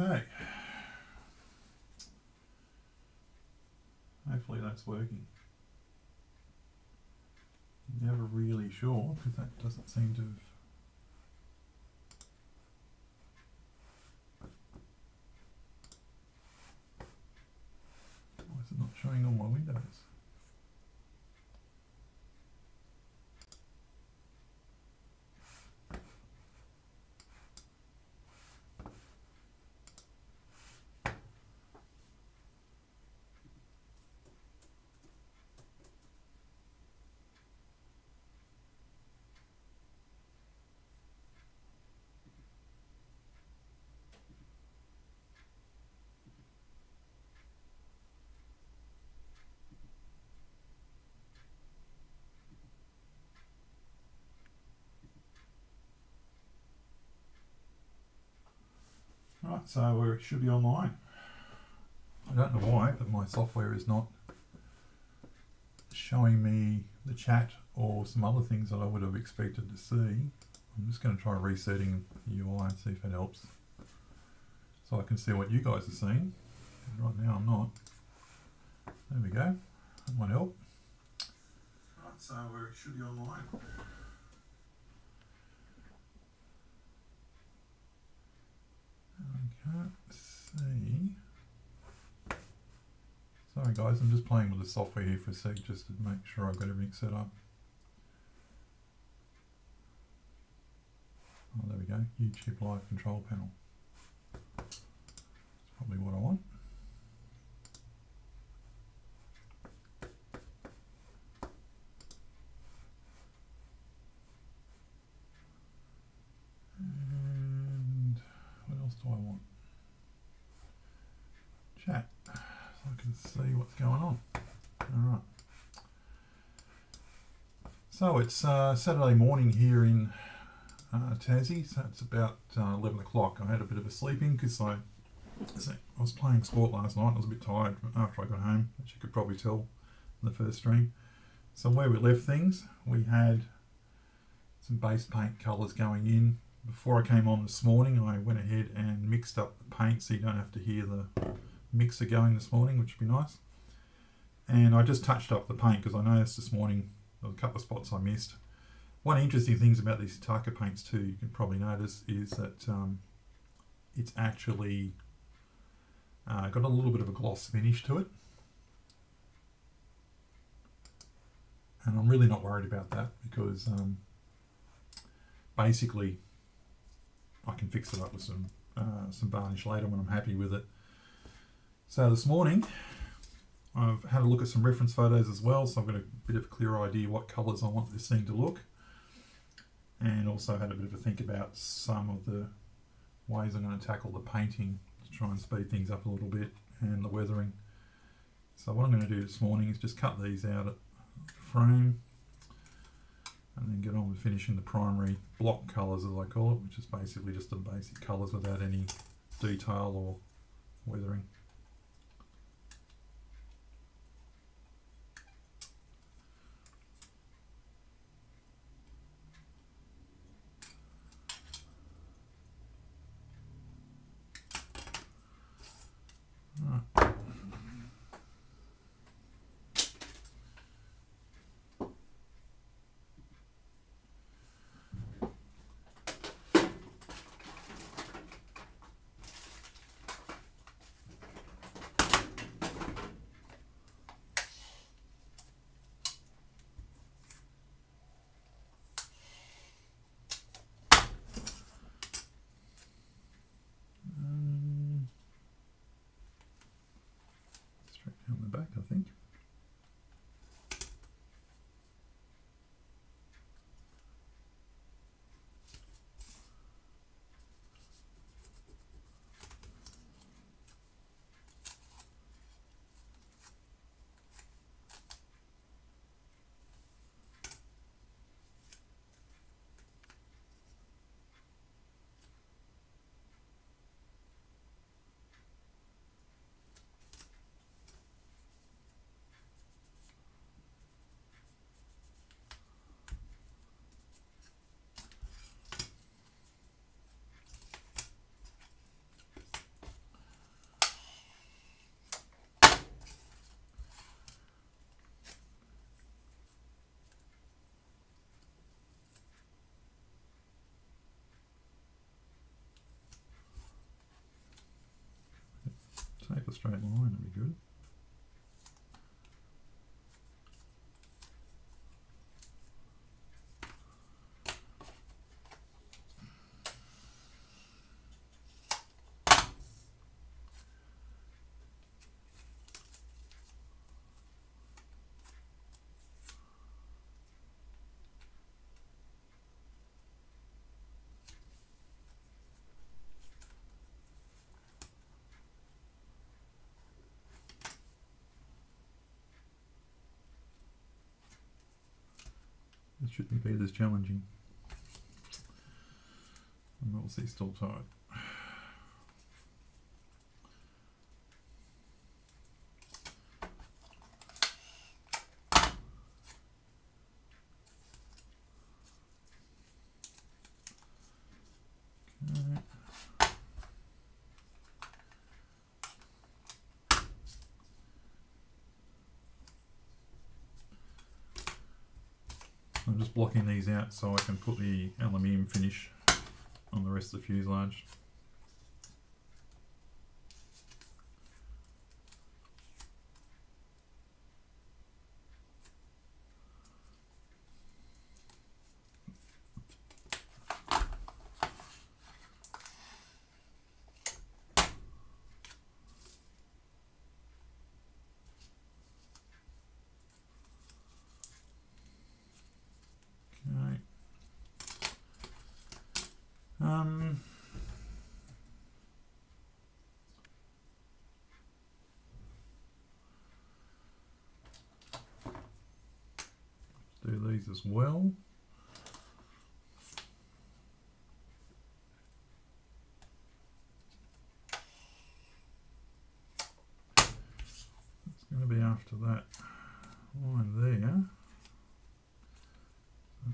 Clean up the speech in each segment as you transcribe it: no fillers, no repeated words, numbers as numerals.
Okay. Hopefully that's working. Never really sure because that doesn't seem to have... Why is it not showing on my windows? Right, so we should be online. I don't know why, but my software is not showing me the chat or some other things that I would have expected to see. I'm just going to try resetting the UI and see if it helps. So I can see what you guys are seeing. Right now I'm not. There we go. That might help. Right, so we should be online. I can't see. Sorry guys, I'm just playing with the software here for a sec just to make sure I've got everything set up. Oh, there we go. YouTube Live Control Panel. That's probably what I want. And what else do I want? Chat, so I can see what's going on. Alright. So it's Saturday morning here in Tassie, so it's about 11 o'clock. I had a bit of a sleep in because I was playing sport last night. I was a bit tired after I got home, as you could probably tell in the first stream. So where we left things, we had some base paint colours going in. Before I came on this morning, I went ahead and mixed up the paint so you don't have to hear the mixer going this morning, which would be nice. And I just touched up the paint because I noticed this morning there were a couple of spots I missed. One of the interesting things about these Taka paints too, you can probably notice, is that it's actually got a little bit of a gloss finish to it. And I'm really not worried about that because basically I can fix it up with some varnish later when I'm happy with it. So this morning I've had a look at some reference photos as well, so I've got a bit of a clear idea what colours I want this thing to look. And also had a bit of a think about some of the ways I'm going to tackle the painting to try and speed things up a little bit, and the weathering. So what I'm going to do this morning is just cut these out at the frame and then get on with finishing the primary block colours, as I call it, which is basically just the basic colours without any detail or weathering. a straight line, that'd be good. It shouldn't be this challenging. And obviously still tight. Okay. I'm just blocking these out so I can put the aluminium finish on the rest of the fuselage. Okay. Do these as well. It's going to be after that line there. I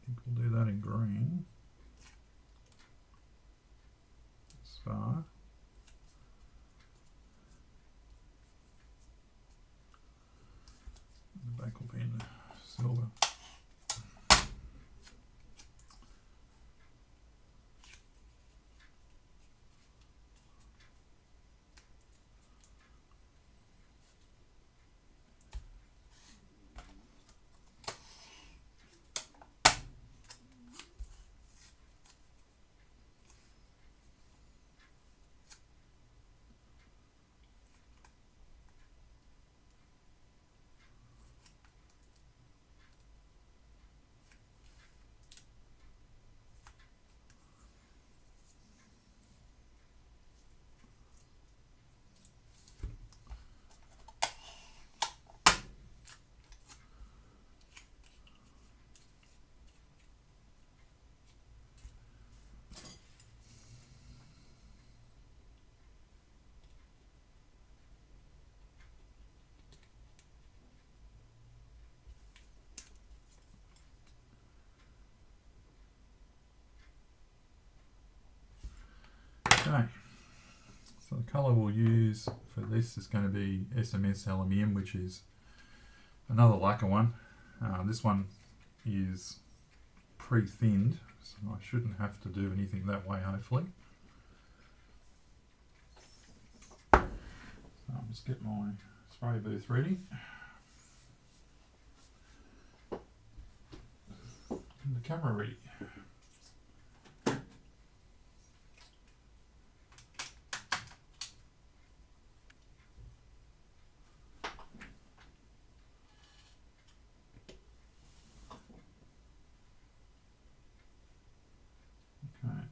think we'll do that in green. As far. The back will be in the silver. Okay, so the colour we'll use for this is going to be SMS aluminium, which is another lacquer one. This one is pre-thinned, so I shouldn't have to do anything that way, hopefully. So I'll just get my spray booth ready. And the camera ready. Okay.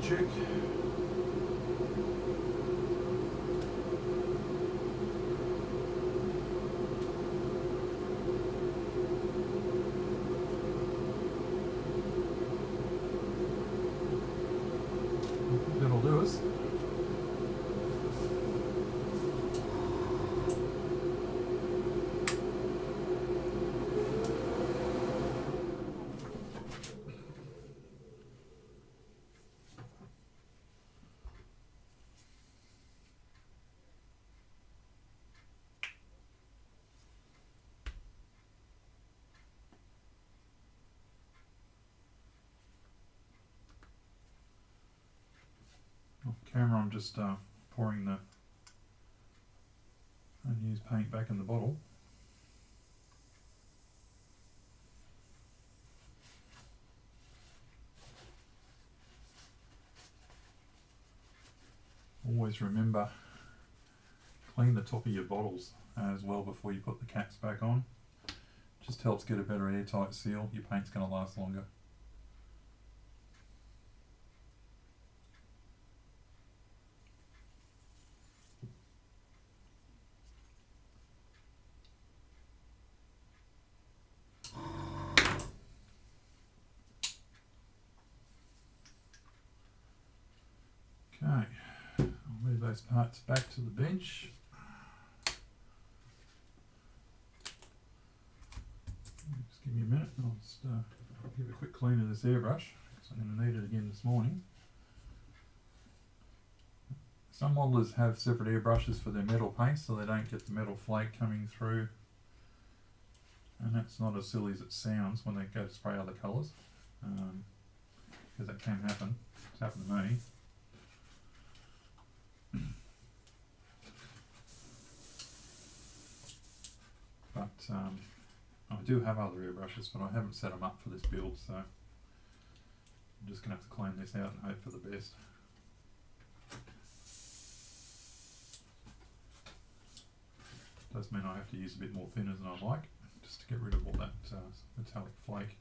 check. That'll do us. Off camera, I'm just pouring the unused paint back in the bottle. Always remember, clean the top of your bottles as well before you put the caps back on. Just helps get a better airtight seal. Your paint's going to last longer. Okay, I'll move those parts back to the bench. Just give me a minute and I'll just give a quick clean of this airbrush because I'm going to need it again this morning. Some modelers have separate airbrushes for their metal paints so they don't get the metal flake coming through, and that's not as silly as it sounds when they go to spray other colours, because that can happen. It's happened to me. But I do have other airbrushes, but I haven't set them up for this build, so I'm just going to have to clean this out and hope for the best. Does mean I have to use a bit more thinners than I like, just to get rid of all that metallic flake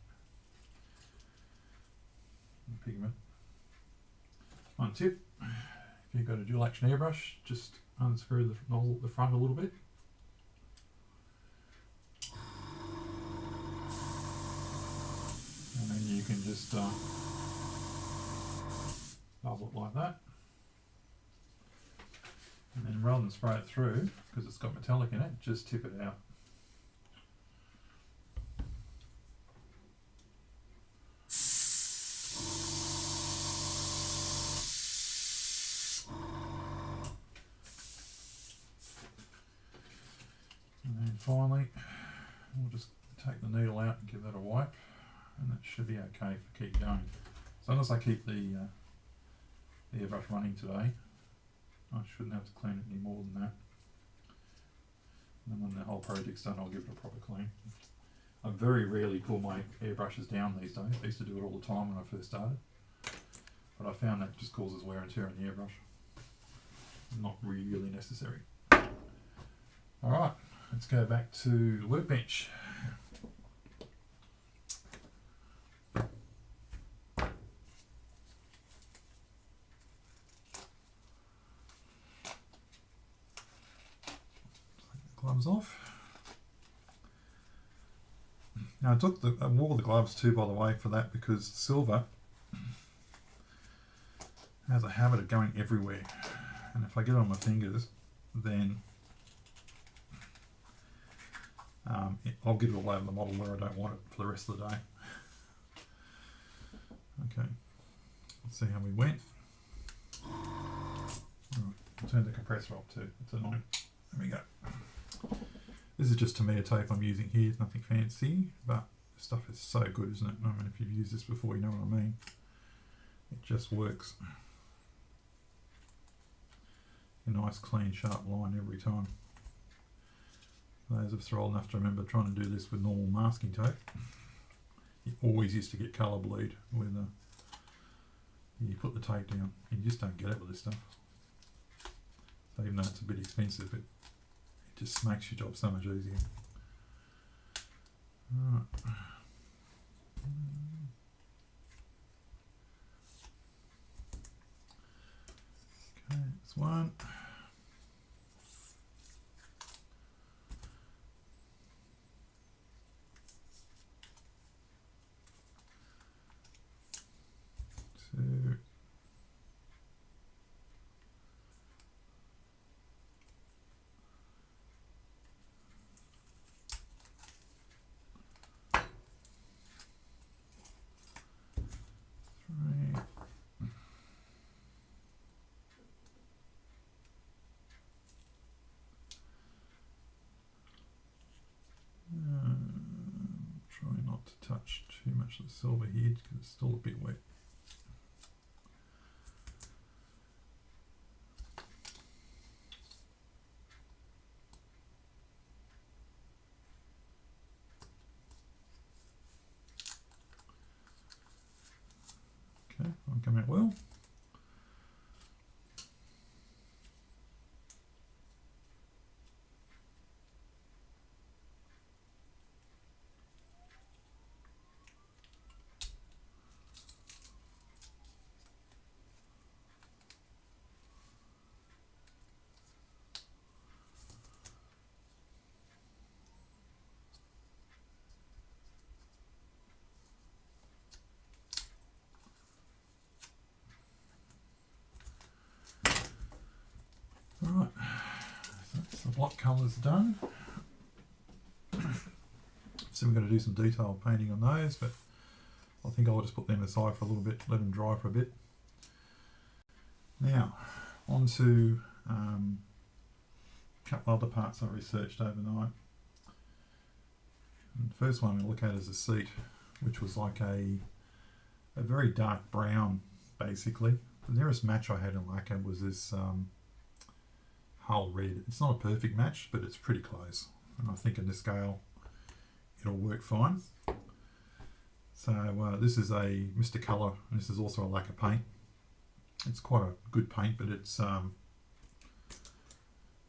and pigment. One tip, if you've got a dual action airbrush, just unscrew the nozzle at the front a little bit. And then you can just bubble it like that. And then rather than spray it through, because it's got metallic in it, just tip it out. And then finally, we'll just take the needle out and give that a wipe, and that should be okay for keep going. As long as I keep the airbrush running today, I shouldn't have to clean it any more than that. And then when the whole project's done, I'll give it a proper clean. I very rarely pull my airbrushes down these days. I used to do it all the time when I first started, but I found that just causes wear and tear on the airbrush. Not really necessary. Alright, let's go back to the workbench. Gloves off. Now I wore the gloves too, by the way, for that, because silver has a habit of going everywhere, and if I get it on my fingers, then I'll get it all over the model where I don't want it for the rest of the day. Okay, let's see how we went. Right, I'll turn the compressor off too, it's annoying. There we go. This is just Tamiya tape I'm using here, it's nothing fancy, but the stuff is so good, isn't it? I mean, if you've used this before, you know what I mean. It just works. A nice, clean, sharp line every time. Those of us are old enough to remember trying to do this with normal masking tape. You always used to get colour bleed with you put the tape down. You just don't get it with this stuff. So even though it's a bit expensive, it just makes your job so much easier. Right. not to touch too much of the silver here because it's still a bit wet. Okay, I'll come out well. Alright, so that's the block colours done. So we're going to do some detailed painting on those, but I think I'll just put them aside for a little bit, let them dry for a bit. Now, on to a couple other parts I researched overnight. And the first one I'm going to look at is a seat, which was like a very dark brown, basically. The nearest match I had in lacquer was this hull red. It's not a perfect match, but it's pretty close. And I think in this scale, it'll work fine. So this is a Mr. Colour, and this is also a lacquer paint. It's quite a good paint, but it's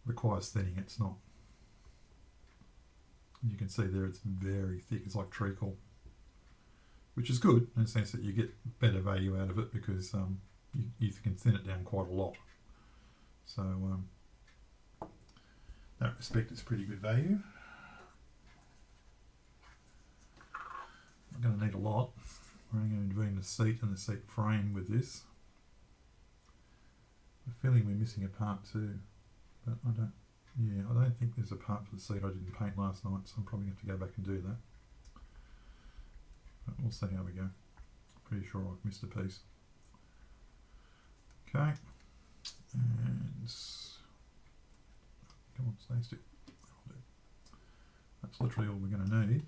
requires thinning. It's not. You can see there it's very thick. It's like treacle, which is good in the sense that you get better value out of it because you can thin it down quite a lot. So that respect, it's pretty good value. I'm going to need a lot. We're only going to be doing the seat and the seat frame with this. I'm feeling we're missing a part too, but I don't think there's a part for the seat I didn't paint last night, so I'm probably going to have to go back and do that. But we'll see how we go. Pretty sure I've missed a piece. Okay, and come on, stay still. That's literally all we're going to need.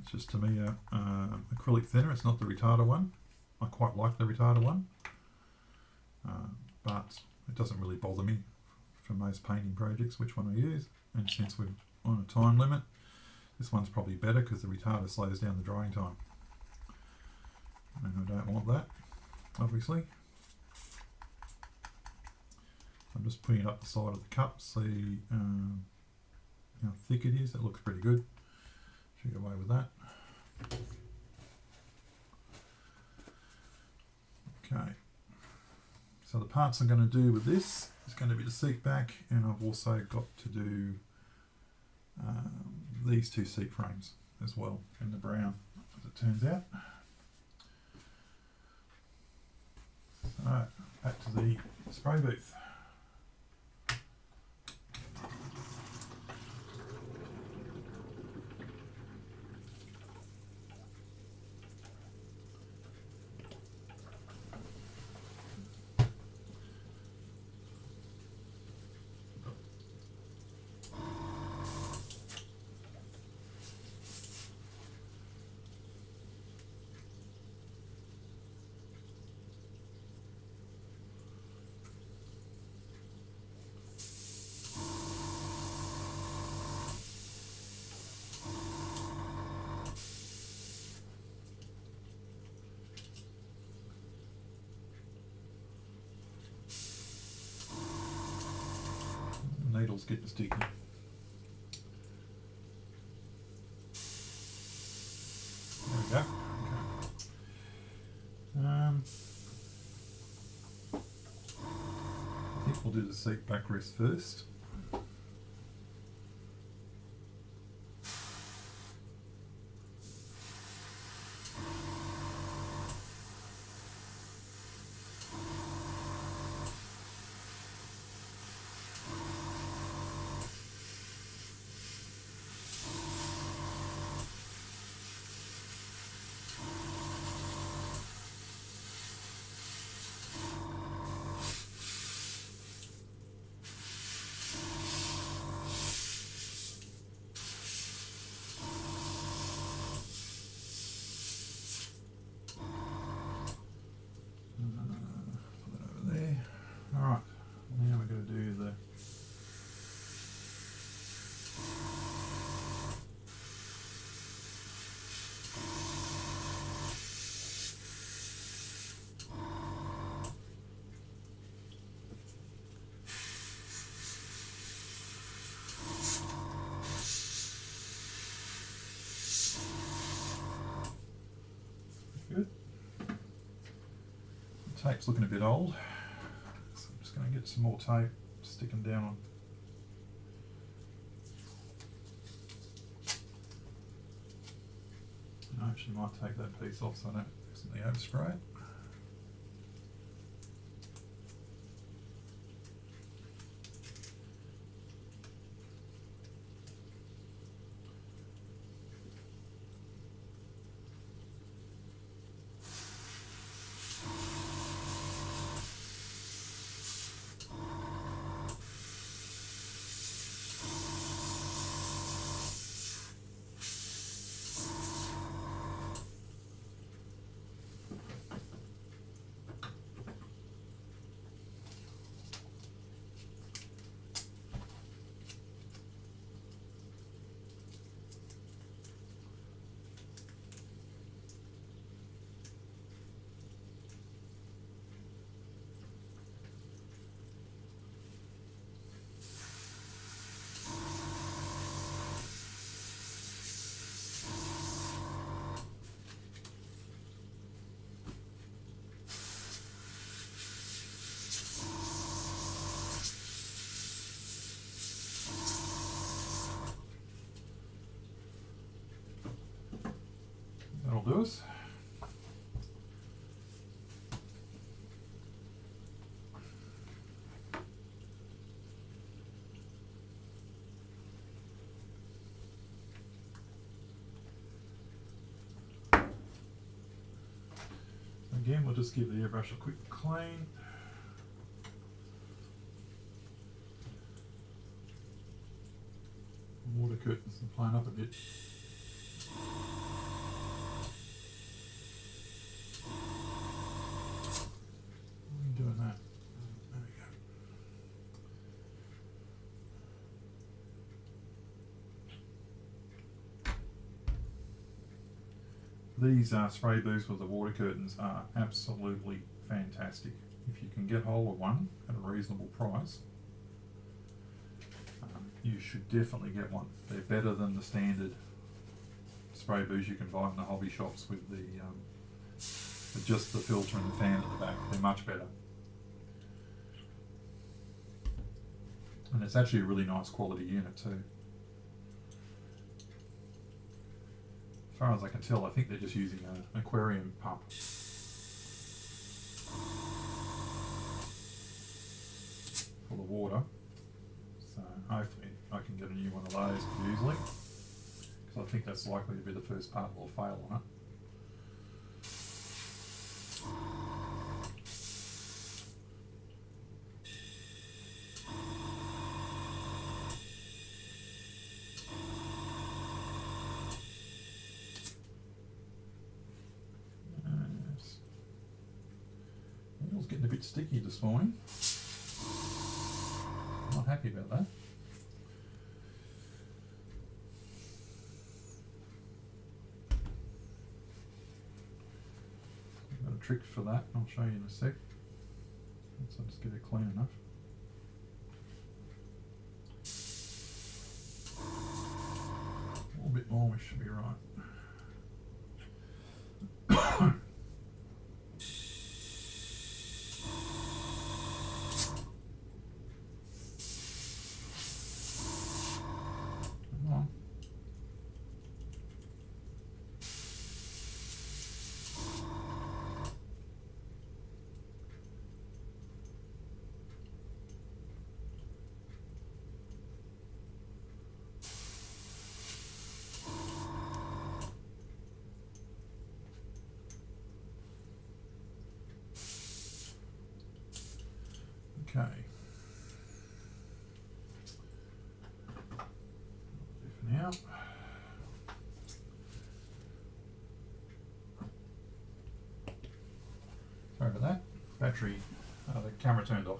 It's just to me a acrylic thinner. It's not the retarder one. I quite like the retarder one, but it doesn't really bother me for most painting projects which one I use. And since we're on a time limit, this one's probably better because the retarder slows down the drying time, and I don't want that, obviously. I'm just putting it up the side of the cup, see how thick it is. It looks pretty good. Should get away with that. Okay, so the parts I'm going to do with this is going to be the seat back, and I've also got to do these two seat frames as well in the brown, as it turns out. So back to the spray booth. Needles getting sticky. There we go. Okay. I think we'll do the seat backrest first. tape's looking a bit old, so I'm just going to get some more tape, stick them down on. I actually might take that piece off so I don't accidentally overspray it. That'll do us. Again, we'll just give the airbrush a quick clean. Water curtains and plane up a bit. Doing that. There we go. These spray booths with the water curtains are absolutely fantastic. If you can get hold of one at a reasonable price, you should definitely get one. They're better than the standard spray booths you can buy in the hobby shops with the with just the filter and the fan at the back. They're much better. And it's actually a really nice quality unit too. As far as I can tell, I think they're just using an aquarium pump. For the water. So hopefully I can get a new one of those easily. Because I think that's likely to be the first part that will fail on it. It's getting a bit sticky this morning. Not happy about that. I've got a trick for that, I'll show you in a sec. So I'll just get it clean enough. A little bit more, we should be right. Okay. For now. Sorry about that. Battery, the camera turned off.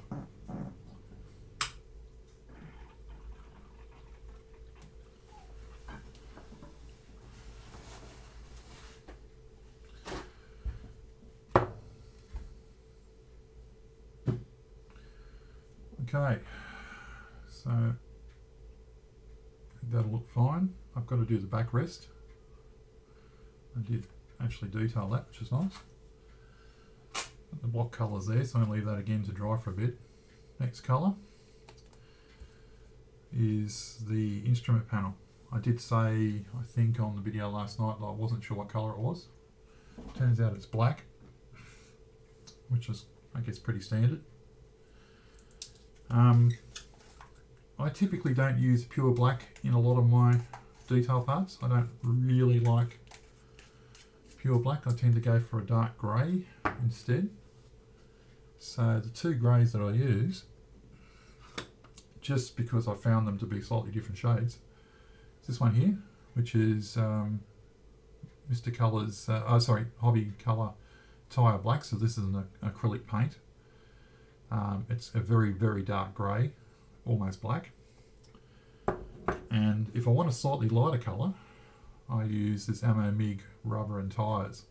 Okay, so I think that'll look fine. I've got to do the backrest. I did actually detail that, which is nice. The block colour's there, so I'm going to leave that again to dry for a bit. Next colour is the instrument panel. I did say, I think on the video last night, that I wasn't sure what colour it was. Turns out it's black, which is, I guess, pretty standard. I typically don't use pure black in a lot of my detail parts. I don't really like pure black. I tend to go for a dark grey instead. So the two greys that I use, just because I found them to be slightly different shades, is this one here, which is Mr. Colour's, Hobby Colour Tire Black. So this is an acrylic paint. It's a very, very dark grey, almost black. And if I want a slightly lighter colour, I use this Ammo MIG rubber and tyres.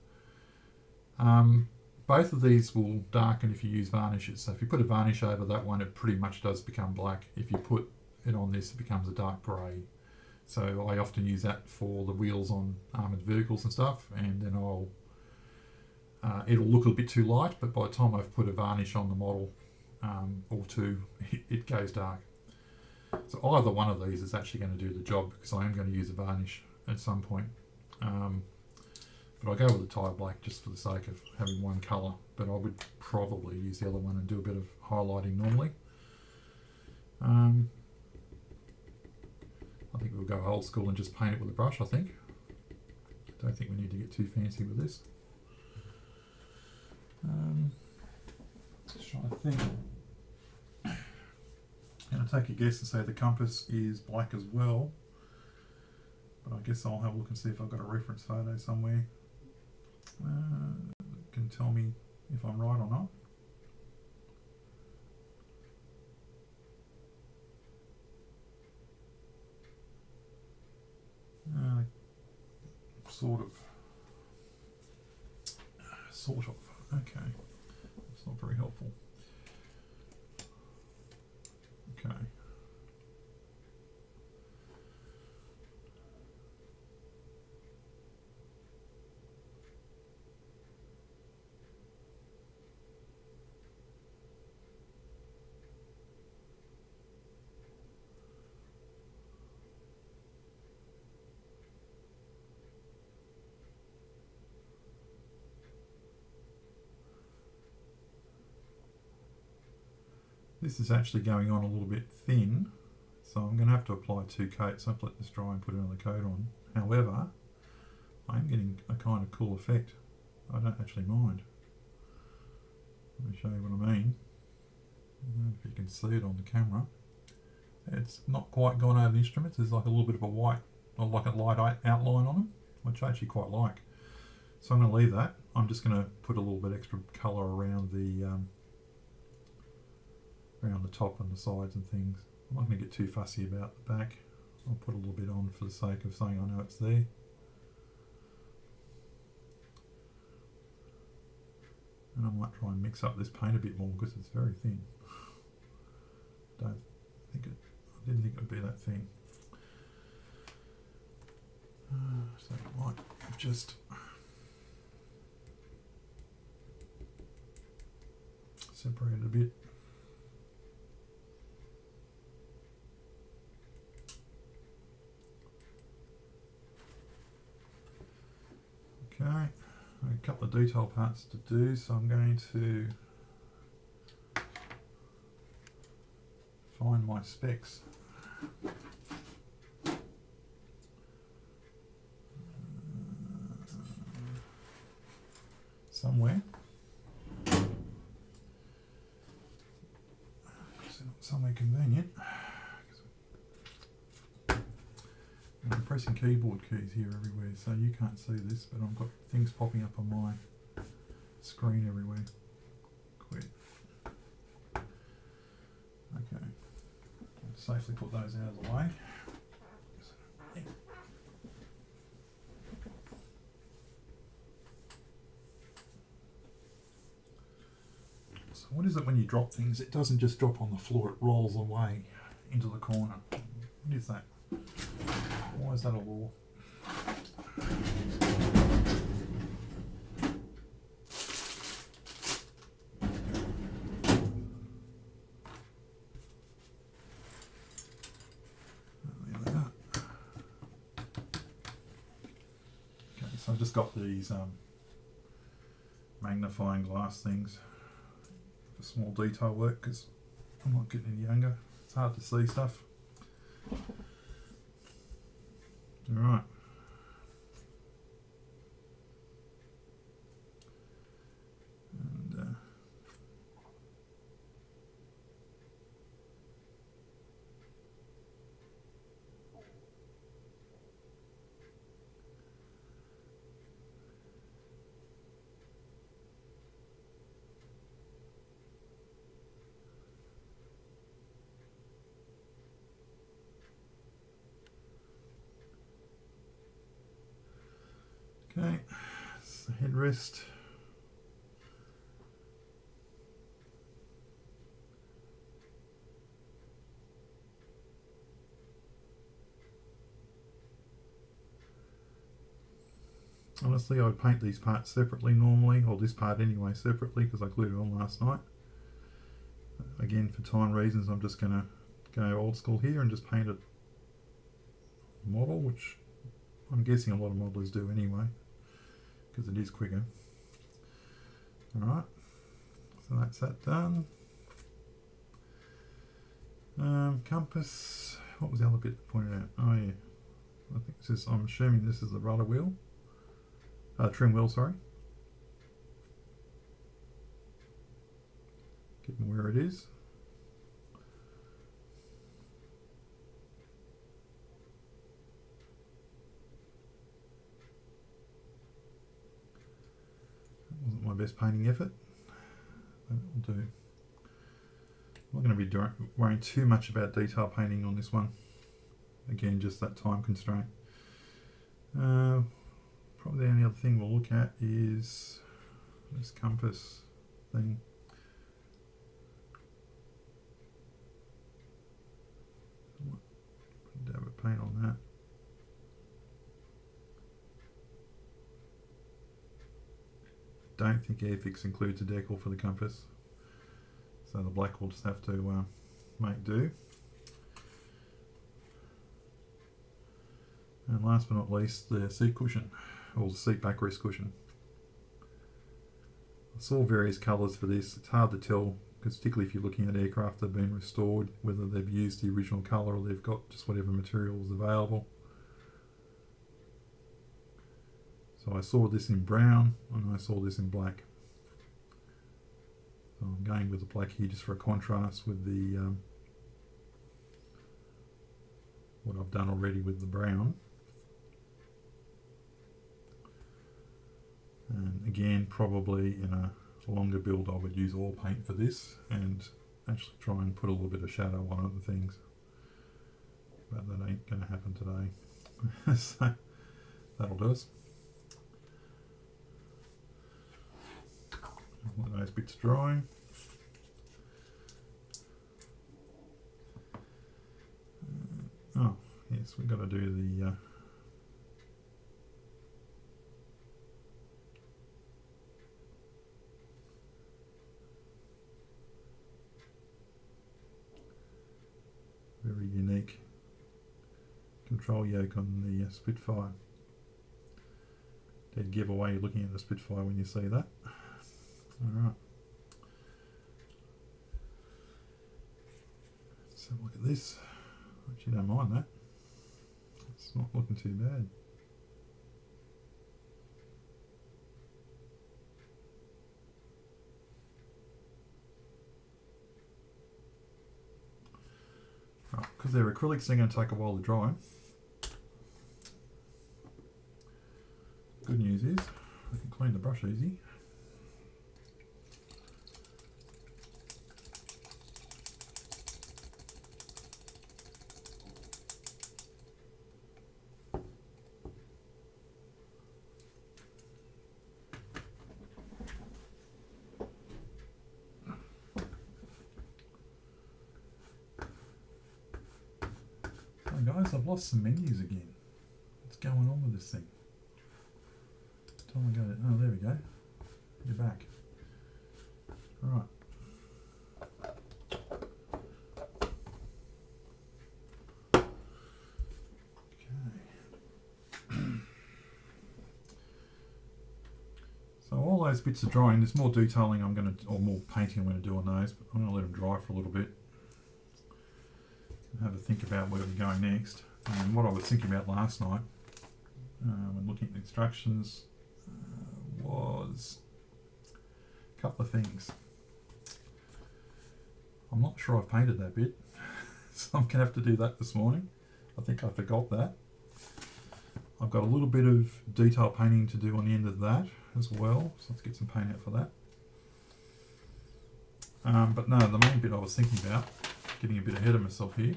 Both of these will darken if you use varnishes. So if you put a varnish over that one, it pretty much does become black. If you put it on this, it becomes a dark grey. So I often use that for the wheels on armoured vehicles and stuff, and then it'll look a bit too light, but by the time I've put a varnish on the model or two, it goes dark. So either one of these is actually going to do the job, because I am going to use a varnish at some point. But I'll go with the tire black just for the sake of having one colour, but I would probably use the other one and do a bit of highlighting normally. I think we'll go old school and just paint it with a brush, I think. Don't think we need to get too fancy with this. Just trying to think. I'm going to take a guess and say the compass is black as well. But I guess I'll have a look and see if I've got a reference photo somewhere. Can tell me if I'm right or not. Sort of. Okay. That's not very helpful. Okay. This is actually going on a little bit thin, so I'm going to have to apply 2 coats. I've let this dry and put another coat on. However, I'm getting a kind of cool effect. I don't actually mind. Let me show you what I mean. I don't know if you can see it on the camera. It's not quite gone over the instruments. There's like a little bit of a white, or like a light outline on them, which I actually quite like. So I'm going to leave that. I'm just going to put a little bit extra colour around the top and the sides and things. I'm not going to get too fussy about the back. I'll put a little bit on for the sake of saying I know it's there. And I might try and mix up this paint a bit more because it's very thin. I didn't think it would be that thin. So I might just separate it a bit. Okay, a couple of detail parts to do, so I'm going to find my specs. Somewhere. Somewhere convenient. I'm pressing keyboard keys here everywhere, so you can't see this, but I've got things popping up on my screen everywhere. Quit. Okay. I'll safely put those out of the way. So what is it when you drop things? It doesn't just drop on the floor, it rolls away into the corner. What is that? Why is that a law? So I've just got these magnifying glass things for small detail work because I'm not getting any younger. It's hard to see stuff. Alright. And okay, it's the headrest. Honestly, I would paint these parts separately normally, or this part anyway separately, because I glued it on last night. Again, for time reasons, I'm just going to go old school here and just paint a model, which I'm guessing a lot of modelers do anyway, because it is quicker. Alright, so that's that done. Compass, what was the other bit pointed out? Oh yeah, I think this is, I'm assuming this is the rudder wheel. Trim wheel, sorry. Given where it is. That wasn't my best painting effort. That will do. I'm not going to be worrying too much about detail painting on this one. Again, just that time constraint. Probably the only other thing we'll look at is this compass thing. Put a dab of paint on that. Don't think Airfix includes a decal for the compass, so the black will just have to make do. And last but not least, the seat cushion, or the seat backrest cushion. I saw various colours for this. It's hard to tell, because particularly if you're looking at aircraft that have been restored, whether they've used the original colour or they've got just whatever material is available. So I saw this in brown and I saw this in black. So I'm going with the black here just for a contrast with the what I've done already with the brown. And again, probably in a longer build I would use oil paint for this and actually try and put a little bit of shadow on other things. But that ain't going to happen today. So that'll do us. Let those bits dry. Oh, yes, we've got to do the very unique control yoke on the Spitfire. Dead giveaway looking at the Spitfire when you see that. Alright. Let's have a look at this. Actually don't mind that. It's not looking too bad. Because they're acrylics, they're going to take a while to dry. Good news is I can clean the brush easy. Guys, I've lost some menus again. What's going on with this thing? Time I go to, oh, there we go. You're back. Alright. Okay. while those bits are drying, there's more detailing or more painting I'm going to do on those, but I'm going to let them dry for a little bit and have a think about where we're going next. And what I was thinking about last night when looking at the instructions was a couple of things. I'm not sure I've painted that bit, so I'm going to have to do that this morning. I think I forgot that. I've got a little bit of detail painting to do on the end of that as well, so let's get some paint out for that. But no, the main bit I was thinking about, getting a bit ahead of myself here,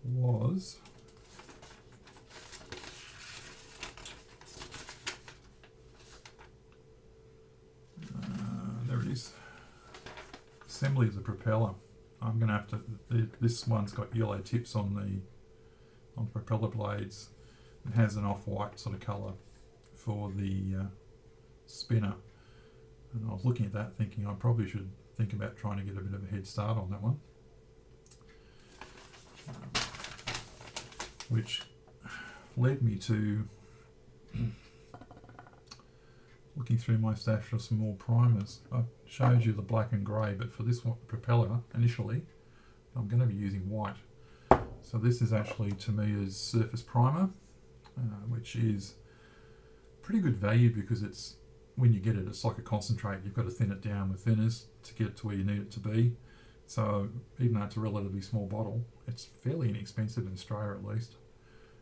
was there it is, assembly of the propeller. I'm going to have to, this one's got yellow tips on the propeller blades. It has an off-white sort of colour for the spinner, and I was looking at that thinking I probably should think about trying to get a bit of a head start on that one, which led me to looking through my stash for some more primers. I showed you the black and grey, but for this one, propeller initially I'm going to be using white. So this is actually to me as surface primer, which is pretty good value because it's, when you get it, it's like a concentrate. You've got to thin it down with thinners to get it to where you need it to be. So even though it's a relatively small bottle, it's fairly inexpensive in Australia at least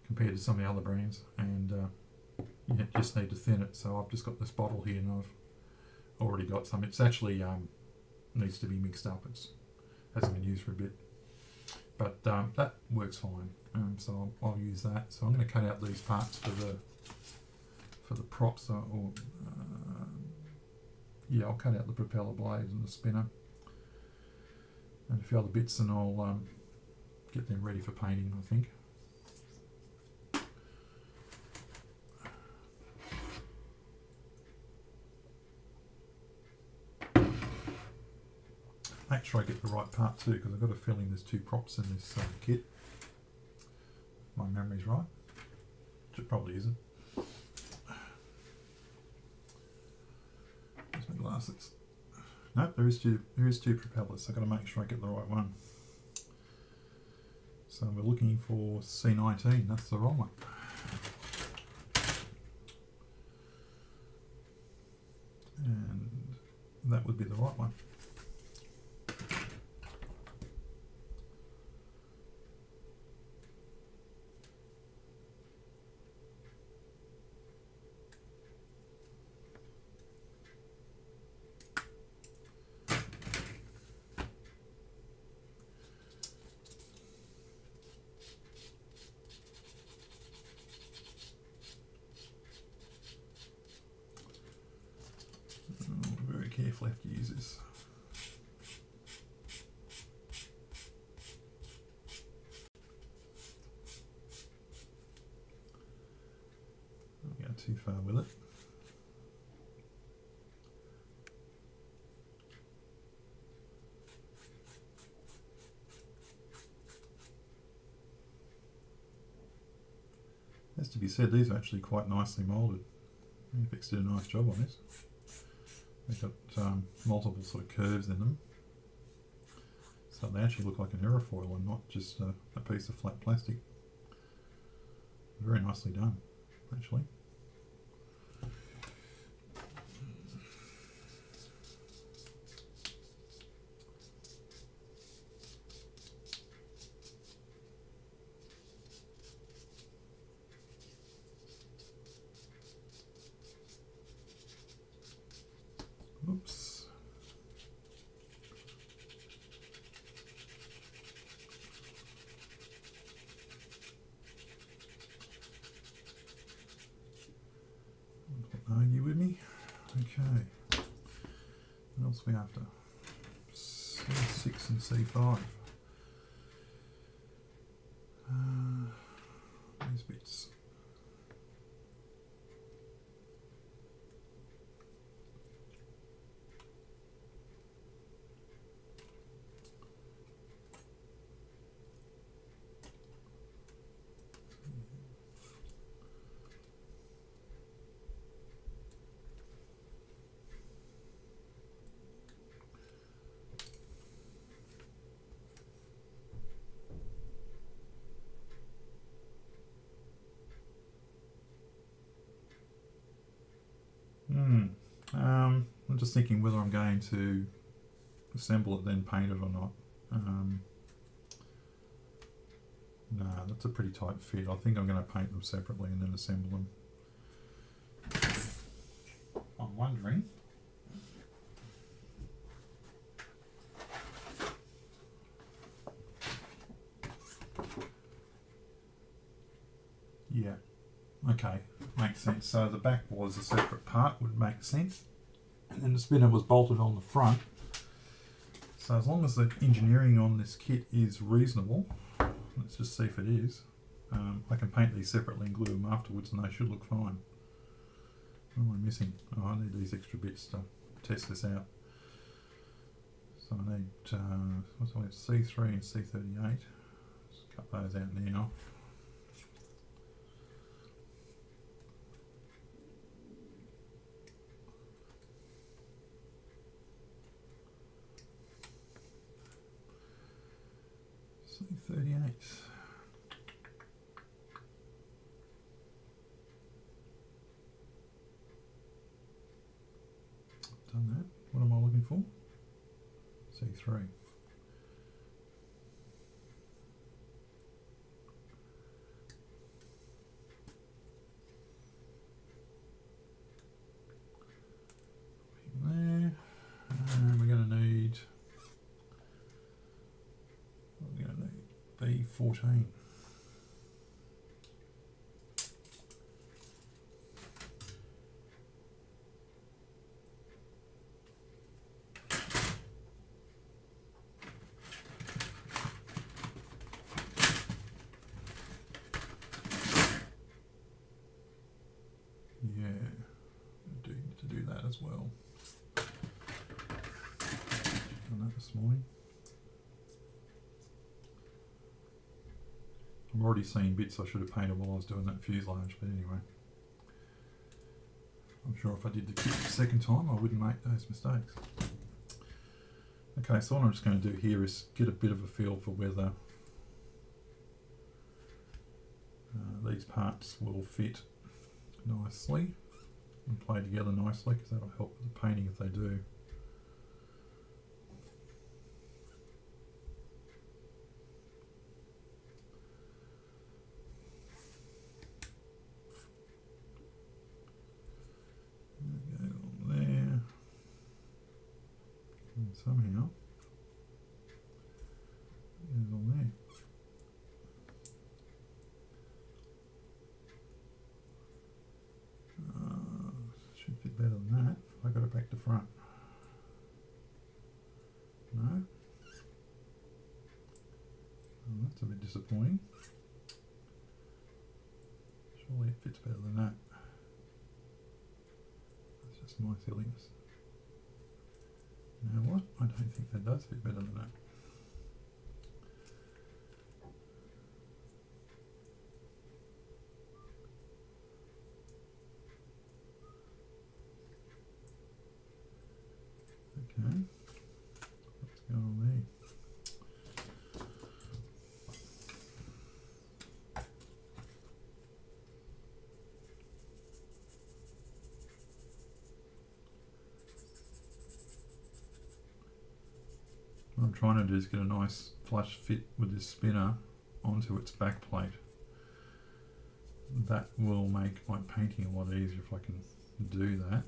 compared to some of the other brands, and you just need to thin it. So I've just got this bottle here and I've already got some. It's actually needs to be mixed up. It hasn't been used for a bit, but that works fine. So I'll use that. So I'm going to cut out these parts for the props, yeah, I'll cut out the propeller blades and the spinner and a few other bits, and I'll get them ready for painting, I think. Make sure I get the right part too, because I've got a feeling there's two props in this kit. If my memory's right, which it probably isn't. Where's my glasses? Nope, there is two propellers. I've got to make sure I get the right one. So we're looking for C19. That's the wrong one. And that would be the right one. Carefully have to use this. Don't go too far with it. Has to be said, these are actually quite nicely moulded. Airfix did a nice job on this. They've got multiple sort of curves in them, so they actually look like an aerofoil and not just a piece of flat plastic. Very nicely done, actually. Oops. Don't argue with me. Okay. What else are we after? C6 and C5. These bits. just thinking whether I'm going to assemble it then paint it or not. No, that's a pretty tight fit. I think I'm going to paint them separately and then assemble them. I'm wondering. Yeah, okay, makes sense. So the back was a separate part, would make sense. And then the spinner was bolted on the front. So as long as the engineering on this kit is reasonable, let's just see if it is. I can paint these separately and glue them afterwards and they should look fine. What am I missing? Oh, I need these extra bits to test this out. So I need C3 and C38. Just cut those out now. C38. Done that. What am I looking for? C3. There. And we're going to need B14. Yeah, I do need to do that as well. Done that this morning. I'm already seeing bits I should have painted while I was doing that fuselage, but anyway. I'm sure if I did the kit the second time I wouldn't make those mistakes. Okay, so what I'm just going to do here is get a bit of a feel for whether these parts will fit nicely and play together nicely, because that'll help with the painting if they do. Somehow it's on there. Should fit better than that if I got it back to front. No? Oh, that's a bit disappointing. Surely it fits better than that. That's just my silliness. You know what? I don't think that does fit better than that. Okay. What's going on there? What I'm trying to do is get a nice flush fit with this spinner onto its back plate. That will make my painting a lot easier if I can do that.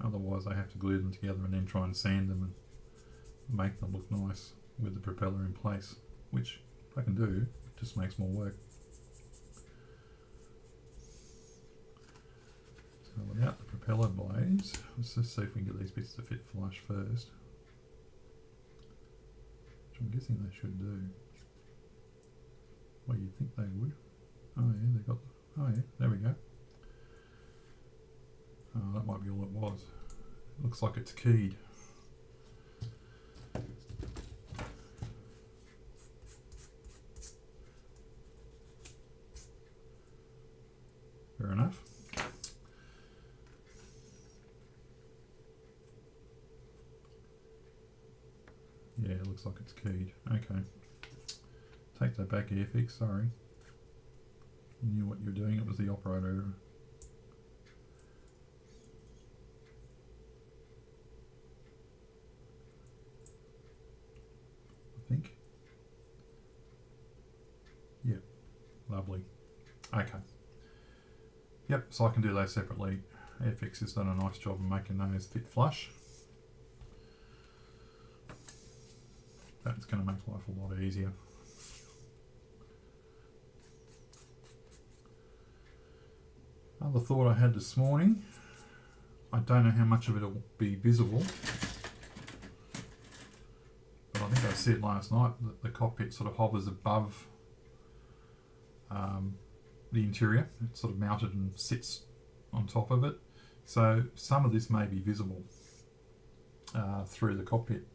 Otherwise I have to glue them together and then try and sand them and make them look nice with the propeller in place, which if I can do, it just makes more work. So without the propeller blades, let's just see if we can get these bits to fit flush first. I'm guessing they should do. Well, you'd think they would. Oh yeah, they got. Oh yeah, there we go. Oh, that might be all it was. It looks like it's keyed. Fair enough. Yeah, it looks like it's keyed. Okay. Take that back, Airfix, sorry. You knew what you were doing, it was the operator. think. Yep, lovely. Okay. Yep, so I can do those separately. Airfix has done a nice job of making those fit flush. That's going to make life a lot easier. Other thought I had this morning, I don't know how much of it will be visible, but I think I said last night that the cockpit sort of hovers above the interior. It's sort of mounted and sits on top of it. So some of this may be visible through the cockpit.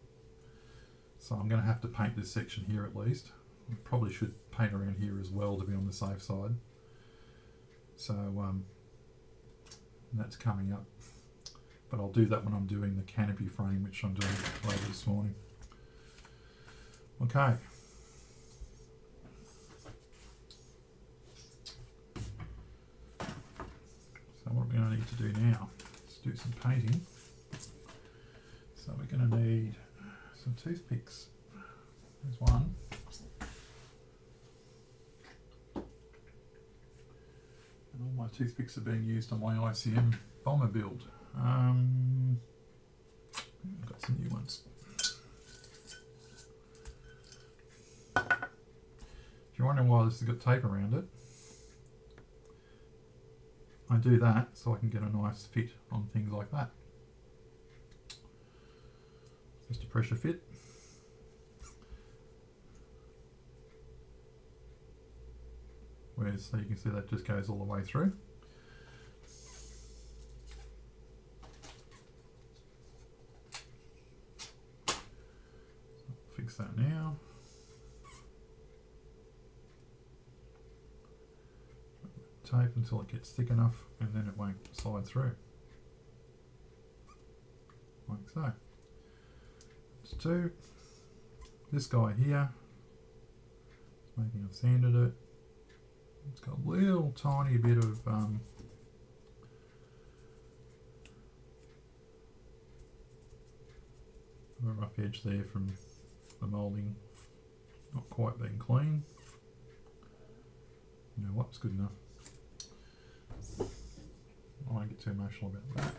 So I'm going to have to paint this section here at least. I probably should paint around here as well to be on the safe side. So that's coming up. But I'll do that when I'm doing the canopy frame, which I'm doing later this morning. Okay. So what are we going to need to do now? Let's do some painting. So we're going to need some toothpicks. There's one. And all my toothpicks are being used on my ICM bomber build. I've got some new ones. If you're wondering why this has got tape around it, I do that so I can get a nice fit on things like that. Just a pressure fit. So you can see that just goes all the way through. Fix that now. Tape until it gets thick enough and then it won't slide through. Like so. Let's do this guy here. Just making I've sanded it. It's got a little tiny bit of a rough edge there from the moulding not quite being clean. You know what, it's good enough. I won't get too emotional about that.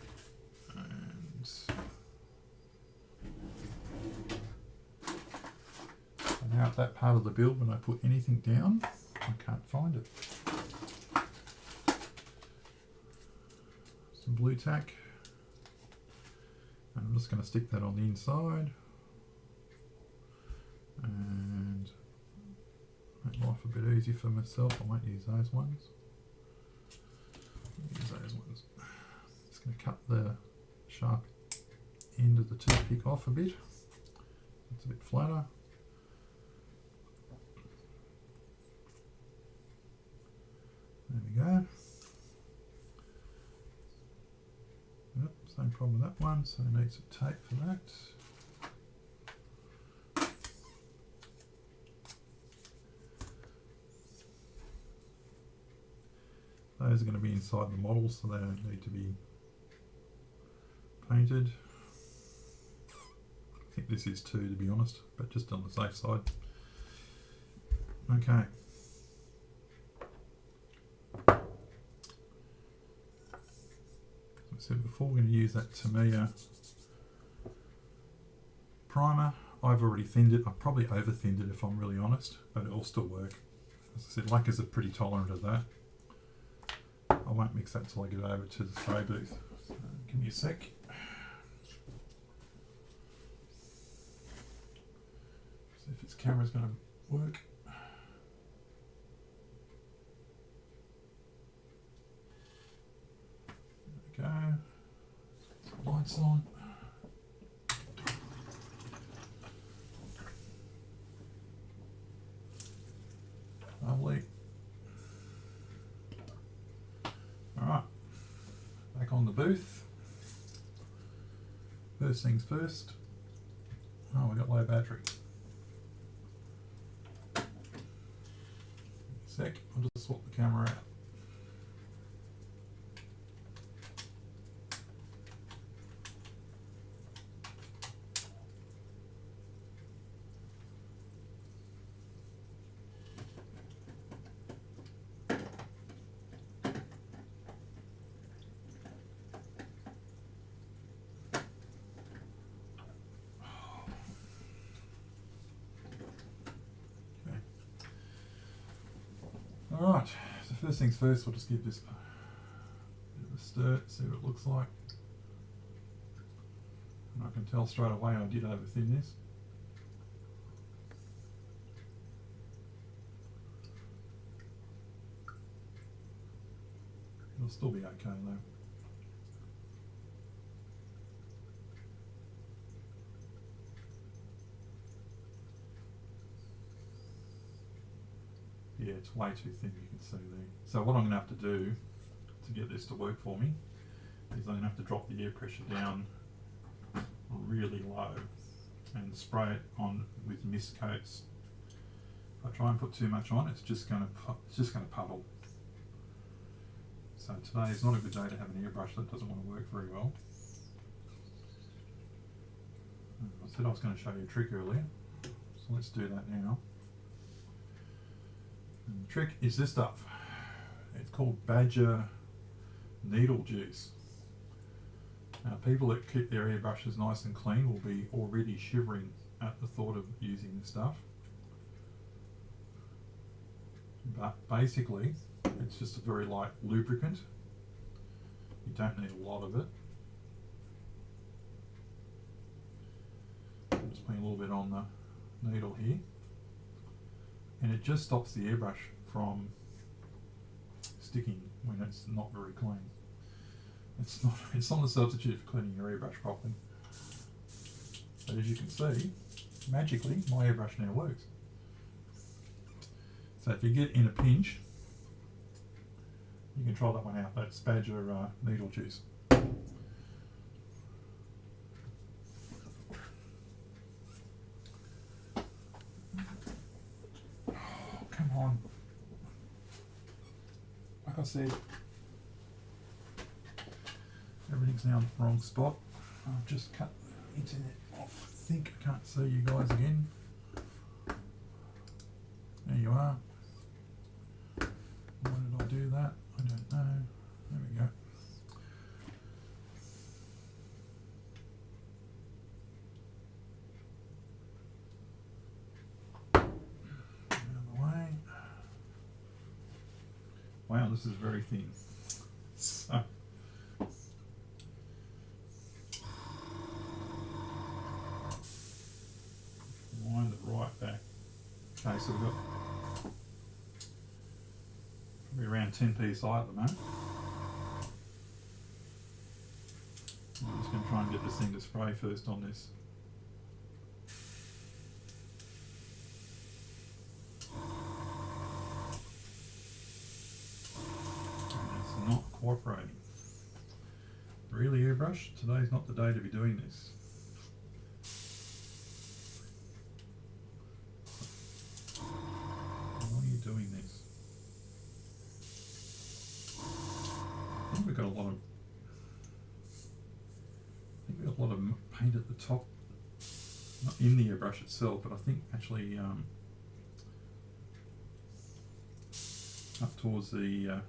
And now at that part of the build, when I put anything down, I can't find it. Some blue tack. And I'm just going to stick that on the inside. And make life a bit easy for myself. I won't use those ones. I'll use those ones. Just going to cut the sharp end of the toothpick off a bit. It's a bit flatter. There we go. Yep, same problem with that one, so it needs some tape for that. Those are going to be inside the model, so they don't need to be painted. I think this is 2 to be honest, but just on the safe side. Okay. So before we're going to use that Tamiya primer, I've already thinned it. I've probably over thinned it if I'm really honest, but it'll still work. As I said, lacquers are pretty tolerant of that. I won't mix that until I get over to the spray booth. So give me a sec. See if this camera's going to work. There we go. Some lights on. Lovely. Alright, back on the booth. First things first. Oh, we got low battery. Sec, I'll just swap the camera out. Alright, so first things first, we'll just give this a bit of a stir, see what it looks like. And I can tell straight away I did overthin this. It'll still be okay though. Yeah, it's way too thin, you can see there. So what I'm going to have to do to get this to work for me is I'm going to have to drop the air pressure down really low and spray it on with mist coats. If I try and put too much on, it's just going to puddle. So today is not a good day to have an airbrush that doesn't want to work very well. I said I was going to show you a trick earlier, so let's do that now. And the trick is this stuff. It's called Badger needle juice. Now, people that keep their airbrushes nice and clean will be already shivering at the thought of using this stuff. But basically, it's just a very light lubricant. You don't need a lot of it. I'm just putting a little bit on the needle here. And it just stops the airbrush from sticking when it's not very clean. It's not a substitute for cleaning your airbrush properly. But as you can see, magically my airbrush now works. So if you get in a pinch, you can try that one out. That's Badger needle juice. Come on. Like I said, everything's now in the wrong spot. I've just cut the internet off. I think I can't see you guys again. There you are. Why did I do that? I don't know. There we go. Wow, this is very thin. So, wind it right back. Okay, so we've got probably around 10 psi at the moment. I'm just going to try and get this thing to spray first on this. Not cooperating. Really, airbrush? Today's not the day to be doing this. Why are you doing this? I think we've got a lot of paint at the top, not in the airbrush itself, but I think actually up towards the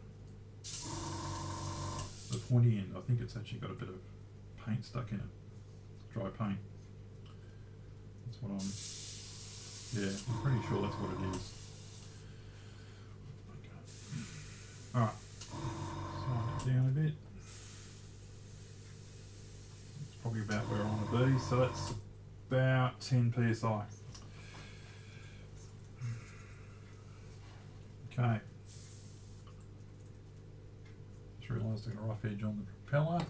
pointy end. I think it's actually got a bit of paint stuck in it, dry paint. That's what I'm pretty sure that's what it is. Okay. Alright, slide it down a bit. It's probably about where I want to be, so that's about 10 psi. Okay. Realised I got a rough edge on the propeller.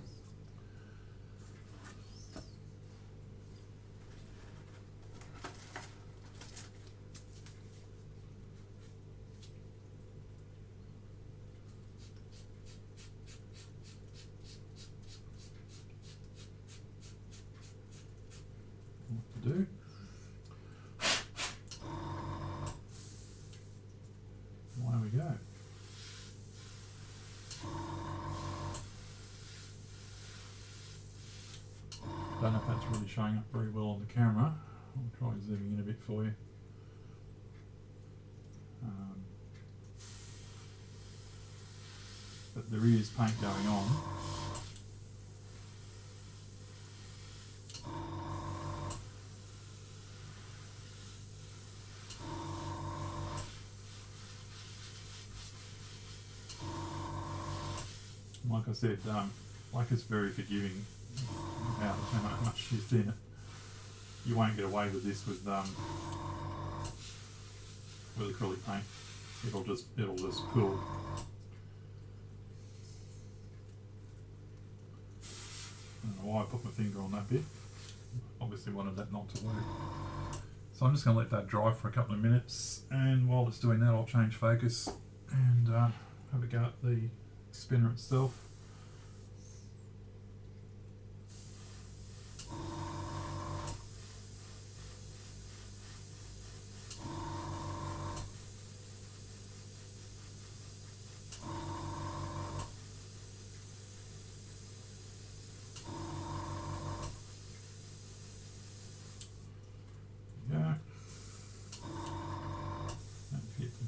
What to do? Away we go. Don't know if that's really showing up very well on the camera. I'll try zooming in a bit for you. But there is paint going on. like I said, like it's very forgiving about how much you thin it. You won't get away with this with acrylic paint. It'll just pull. I don't know why I put my finger on that bit. Obviously wanted that not to work. So I'm just going to let that dry for a couple of minutes, and while it's doing that I'll change focus and have a go at the spinner itself.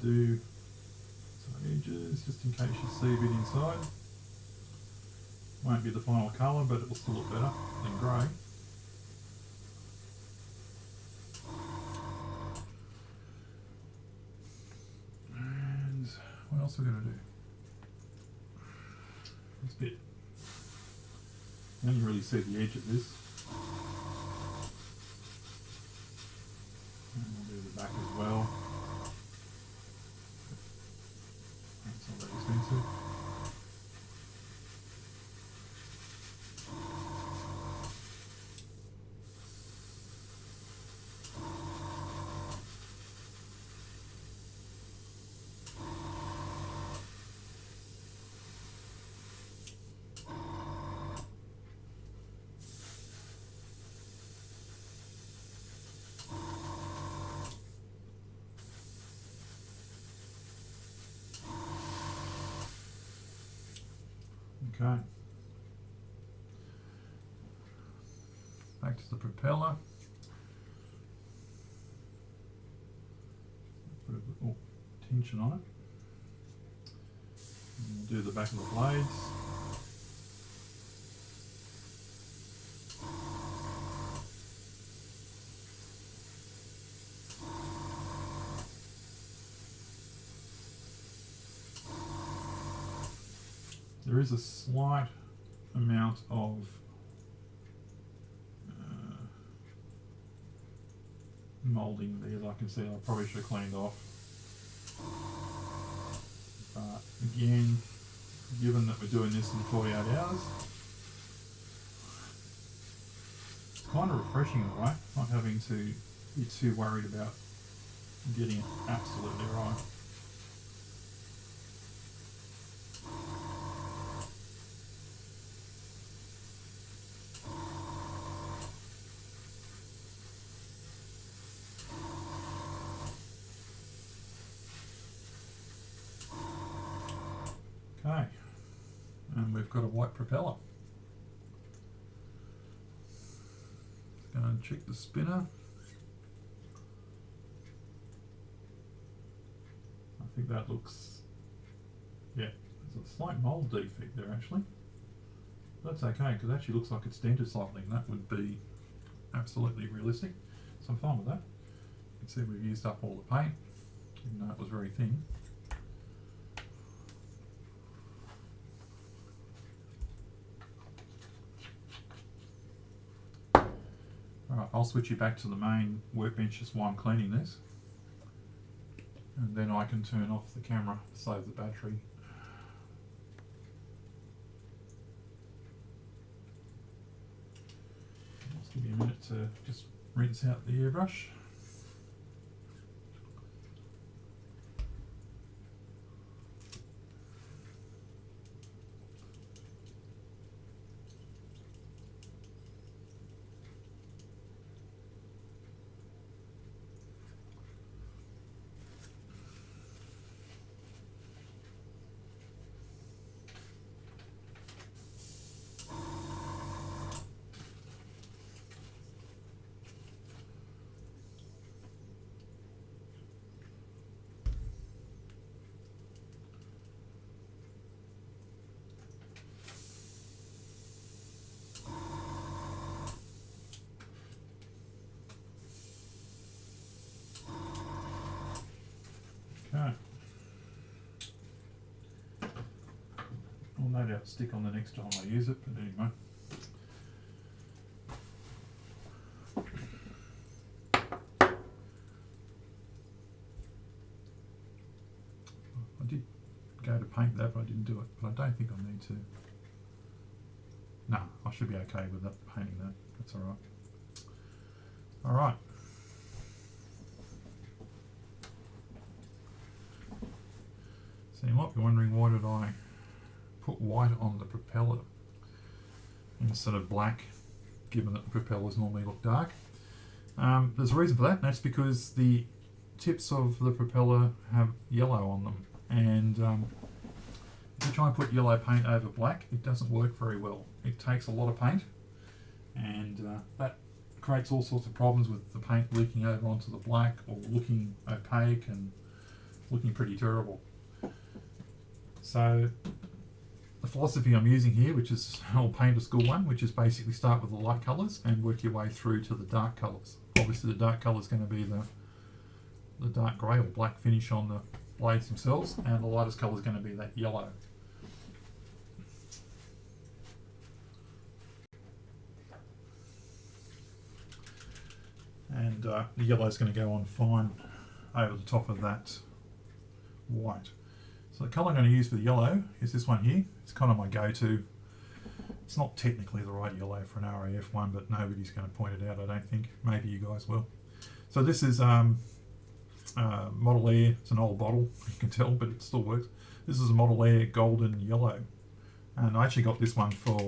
Do some edges just in case you see a bit inside. Won't be the final colour, but it will still look better than grey. And what else are we going to do? This bit. You only really see the edge of this. And we'll do the back as well. It's not that expensive. Okay. Back to the propeller. Put a bit more tension on it. And we'll do the back of the blades. There is a slight amount of moulding there that I can see I probably should have cleaned off. But again, given that we're doing this in 48 hours, it's kind of refreshing in a way, not having to be too worried about getting it absolutely right. Okay, and we've got a white propeller. Let's go and check the spinner. I think that looks, yeah, there's a slight mould defect there actually. That's okay, because it actually looks like it's dented slightly, and that would be absolutely realistic. So I'm fine with that. You can see we've used up all the paint, even though it was very thin. Alright, I'll switch you back to the main workbench just while I'm cleaning this. And then I can turn off the camera to save the battery. Just give me a minute to just rinse out the airbrush. no doubt stick on the next time I use it, but anyway. I did go to paint that, but I didn't do it. But I don't think I need to. No, I should be okay with that, painting that. That's alright. Alright. So you might be wondering, why did I put white on the propeller instead of black, given that the propellers normally look dark? There's a reason for that, and that's because the tips of the propeller have yellow on them, and if you try and put yellow paint over black, it doesn't work very well. It takes a lot of paint, and that creates all sorts of problems with the paint leaking over onto the black or looking opaque and looking pretty terrible. So the philosophy I'm using here, which is an old painter school one, which is basically start with the light colours and work your way through to the dark colours. Obviously the dark colour is going to be the dark grey or black finish on the blades themselves, and the lightest colour is going to be that yellow. And the yellow is going to go on fine over the top of that white. So the colour I'm going to use for the yellow is this one here. It's kind of my go-to. It's not technically the right yellow for an RAF one, but nobody's going to point it out, I don't think. Maybe you guys will. So this is Model Air. It's an old bottle, you can tell, but it still works. This is a Model Air golden yellow. And I actually got this one for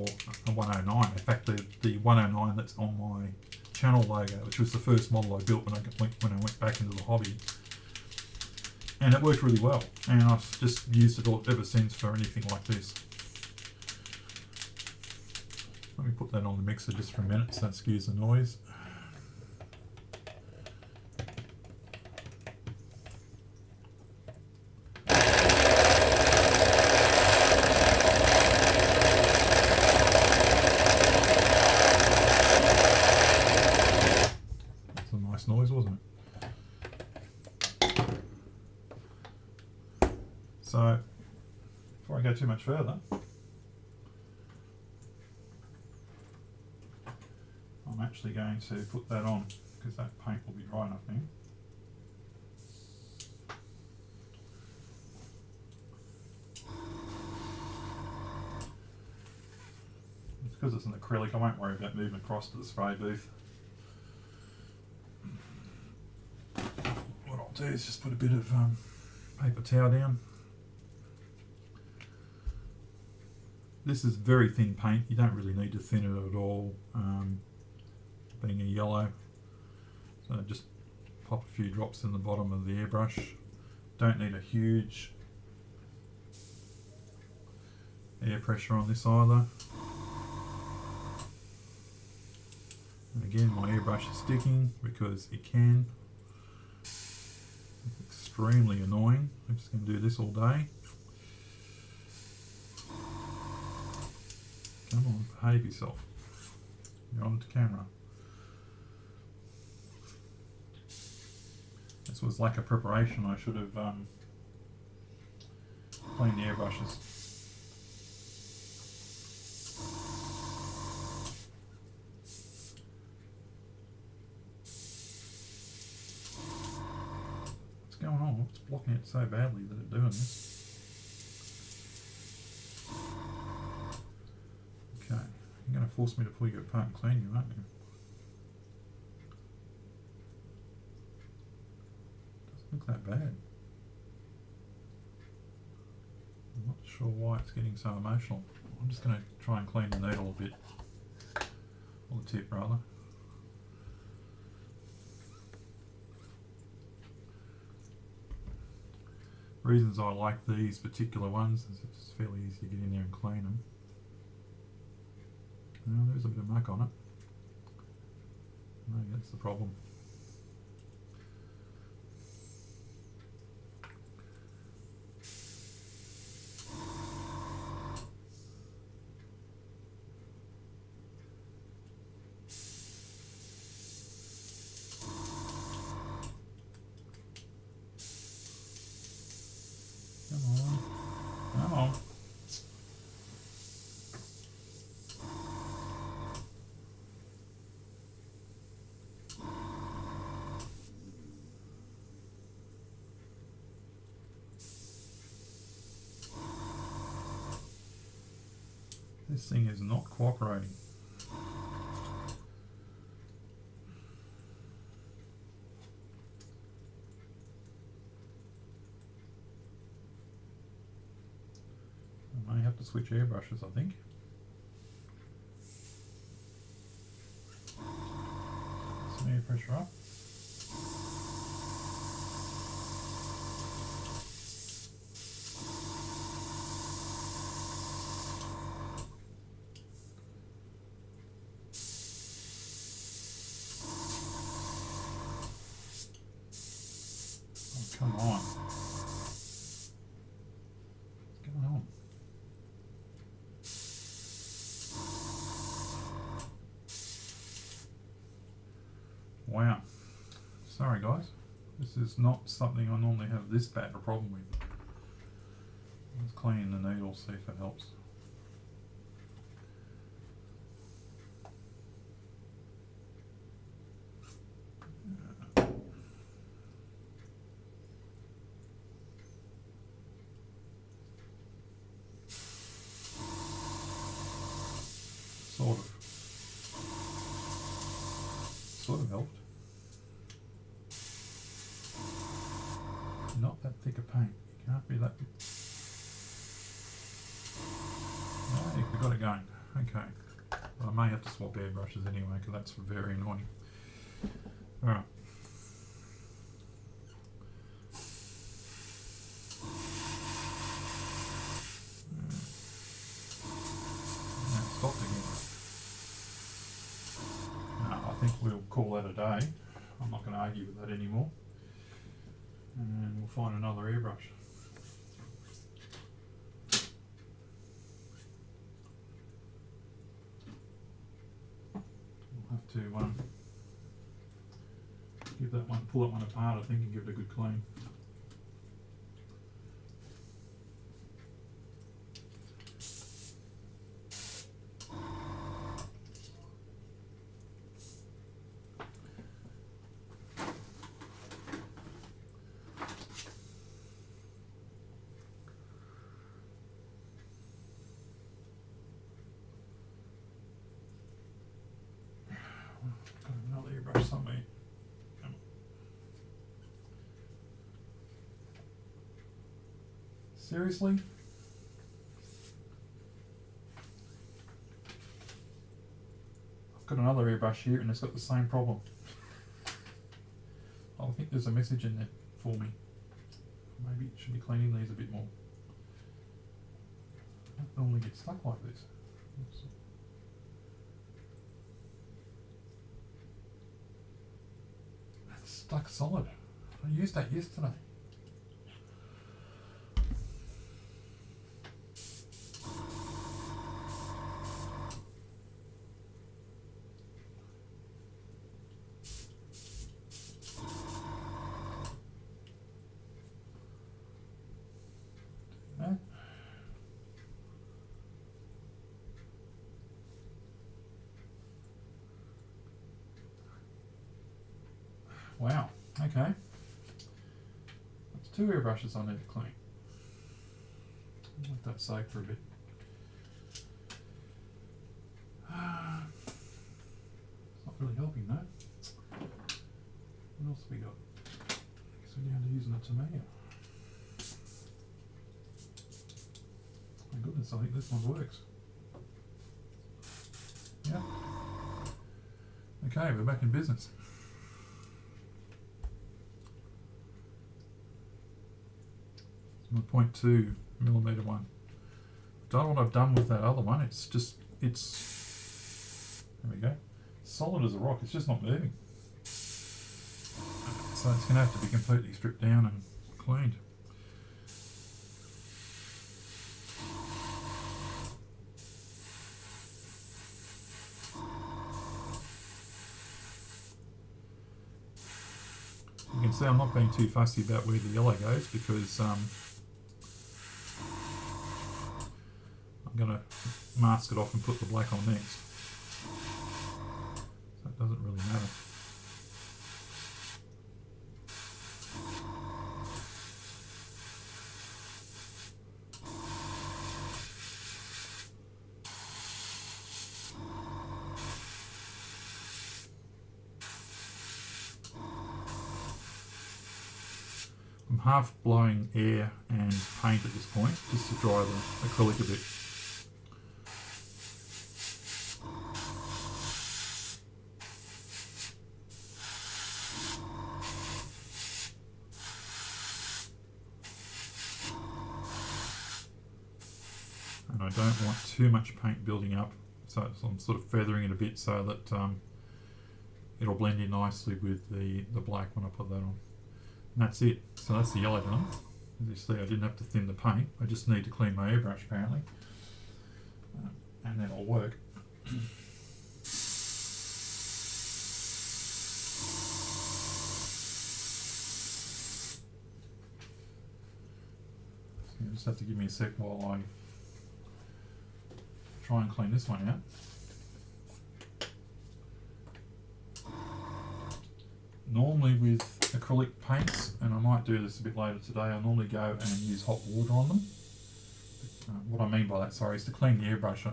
a 109. In fact, the 109 that's on my channel logo, which was the first model I built when I went back into the hobby. And it worked really well, and I've just used it ever since for anything like this. Let me put that on the mixer just for a minute so that skews the noise. That's a nice noise, wasn't it? So, before I go too much further, I'm actually going to put that on, because that paint will be dry enough then. It's because it's an acrylic, I won't worry about moving across to the spray booth. What I'll do is just put a bit of paper towel down. This is very thin paint, you don't really need to thin it at all, being a yellow. So just pop a few drops in the bottom of the airbrush. Don't need a huge air pressure on this either. And again, my airbrush is sticking because it can. It's extremely annoying. I'm just going to do this all day. Come on, behave yourself. You're on to camera. This was like a preparation. I should have cleaned the airbrushes. What's going on? What's blocking it so badly that it's doing this? Okay, you're going to force me to pull you apart and clean you, aren't you? Doesn't look that bad. I'm not sure why it's getting so emotional. I'm just going to try and clean the needle a bit, or the tip rather. Reasons I like these particular ones is it's fairly easy to get in there and clean them. No, there's a bit of muck on it. Maybe that's the problem. Come on. Come on. This thing is not cooperating. I may have to switch airbrushes, I think. Some air pressure up. Oh, come on. What's going on? Wow. Sorry guys. This is not something I normally have this bad a problem with. Let's clean the needle, see if it helps. Sort of helped. Not that thick a paint. You can't be that. No, we got it going. Okay. Well, I may have to swap airbrushes anyway because that's very annoying. Alright. Stopped again. I think we'll call that a day. I'm not going to argue with that anymore. And we'll find another airbrush. We'll have to give that one, pull that one apart, I think, and give it a good clean. Got another airbrush somewhere. Come on. Seriously? I've got another airbrush here and it's got the same problem. I think there's a message in there for me. Maybe it should be cleaning these a bit more. I don't normally get stuck like this. Oops. That's stuck solid. I used that yesterday. Wow, okay. That's 2 airbrushes I need to clean. I'll let that soak for a bit. It's not really helping though. What else have we got? I guess we're down to using a tomato. My goodness, I think this one works. Yeah. Okay, we're back in business. My 0.2mm one. Don't know what I've done with that other one. It's there we go. Solid as a rock. It's just not moving. So it's going to have to be completely stripped down and cleaned. You can see I'm not being too fussy about where the yellow goes because I'm going to mask it off and put the black on next. So it doesn't really matter. half blowing air and paint at this point, just to dry the acrylic a bit. And I don't want too much paint building up, so I'm sort of feathering it a bit so that it'll blend in nicely with the black when I put that on. And that's it. So that's the yellow done. As you see, I didn't have to thin the paint. I just need to clean my airbrush apparently, and then it'll work. So you just have to give me a sec while I try and clean this one out. Normally with acrylic paints, and I might do this a bit later today, I normally go and use hot water on them. What I mean by that, sorry, is to clean the airbrush.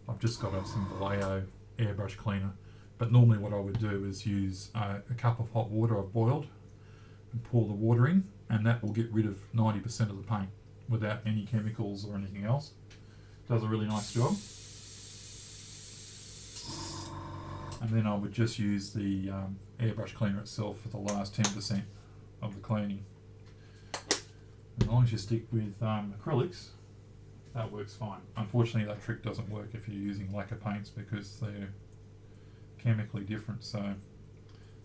I've just got some Vallejo airbrush cleaner, but normally what I would do is use a cup of hot water I've boiled and pour the water in, and that will get rid of 90% of the paint without any chemicals or anything else. Does a really nice job. And then I would just use the airbrush cleaner itself for the last 10% of the cleaning. As long as you stick with acrylics, that works fine. Unfortunately, that trick doesn't work if you're using lacquer paints because they're chemically different, so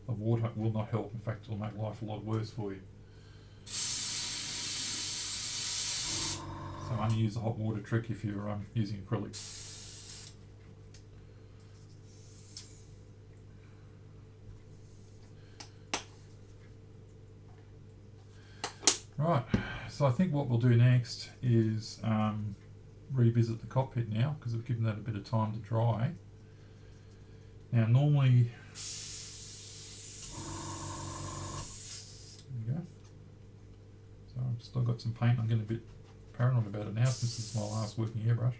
the water will not help. In fact, it'll make life a lot worse for you. So only use the hot water trick if you're using acrylics. Right, so I think what we'll do next is revisit the cockpit now, because we've given that a bit of time to dry. Now normally, there we go. So I've still got some paint. I'm getting a bit paranoid about it now since this is my last working airbrush.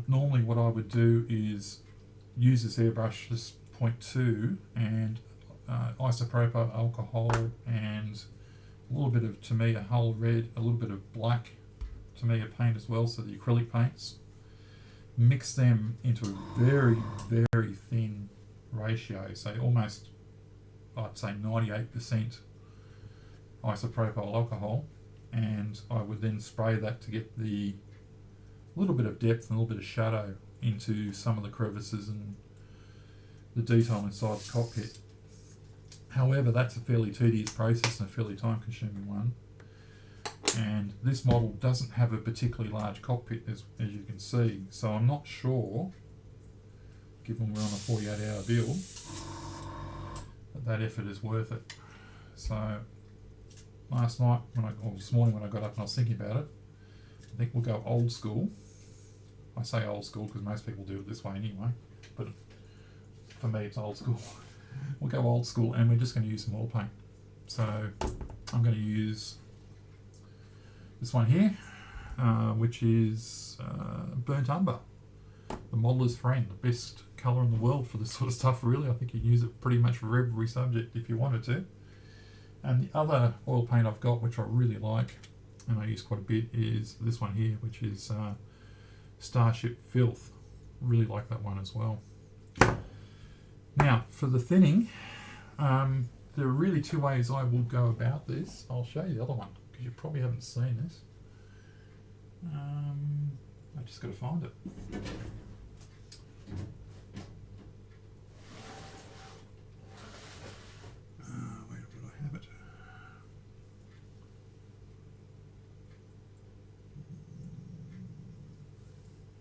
Normally what I would do is use this airbrush, this 0.2, and isopropyl alcohol and a little bit of Tamiya Hull Red, a little bit of black Tamiya paint as well, so the acrylic paints. Mix them into a very, very thin ratio, so almost, I'd say 98% isopropyl alcohol, and I would then spray that to get the little bit of depth and a little bit of shadow into some of the crevices and the detail inside the cockpit. However, that's a fairly tedious process and a fairly time-consuming one. And this model doesn't have a particularly large cockpit, as you can see. So I'm not sure, given we're on a 48-hour build, that effort is worth it. So last night, or this morning when I got up and I was thinking about it, I think we'll go old school. I say old school because most people do it this way anyway, but for me it's old school. We'll go old school and we're just going to use some oil paint. So I'm going to use this one here, which is Burnt Umber, the modeller's friend, the best colour in the world for this sort of stuff really. I think you can use it pretty much for every subject if you wanted to. And the other oil paint I've got, which I really like, and I use quite a bit, is this one here, which is Starship Filth. Really like that one as well. Now, for the thinning, there are really two ways I will go about this. I'll show you the other one, because you probably haven't seen this. I just got to find it. Where did I have it?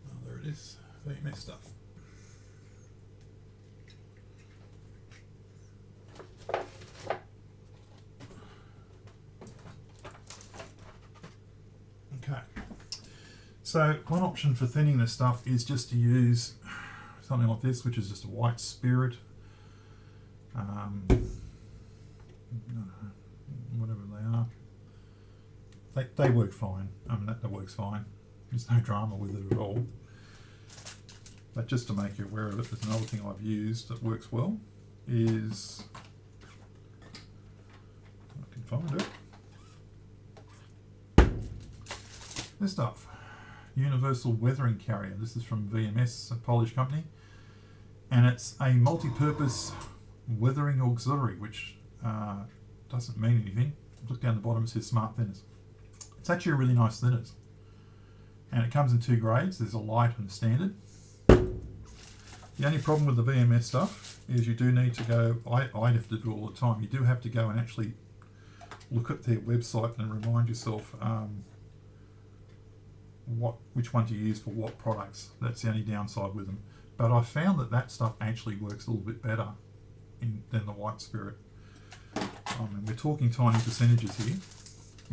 Oh, there it is. VMS stuff. Okay, so one option for thinning this stuff is just to use something like this, which is just a white spirit, whatever they are. They work fine. I mean, that works fine. There's no drama with it at all. But just to make you aware of it, there's another thing I've used that works well. is, I can find it, this stuff. Universal Weathering Carrier. This is from VMS, a Polish company, and it's a multi-purpose weathering auxiliary, which doesn't mean anything. Look down the bottom, it says smart thinners. It's actually a really nice thinners, and it comes in 2 grades. There's a light and a standard. The only problem with the VMS stuff is you do need to go, I have to do it all the time, you do have to go and actually look at their website and remind yourself which one to use for what products. That's the only downside with them. But I found that stuff actually works a little bit better than the White Spirit. And we're talking tiny percentages here,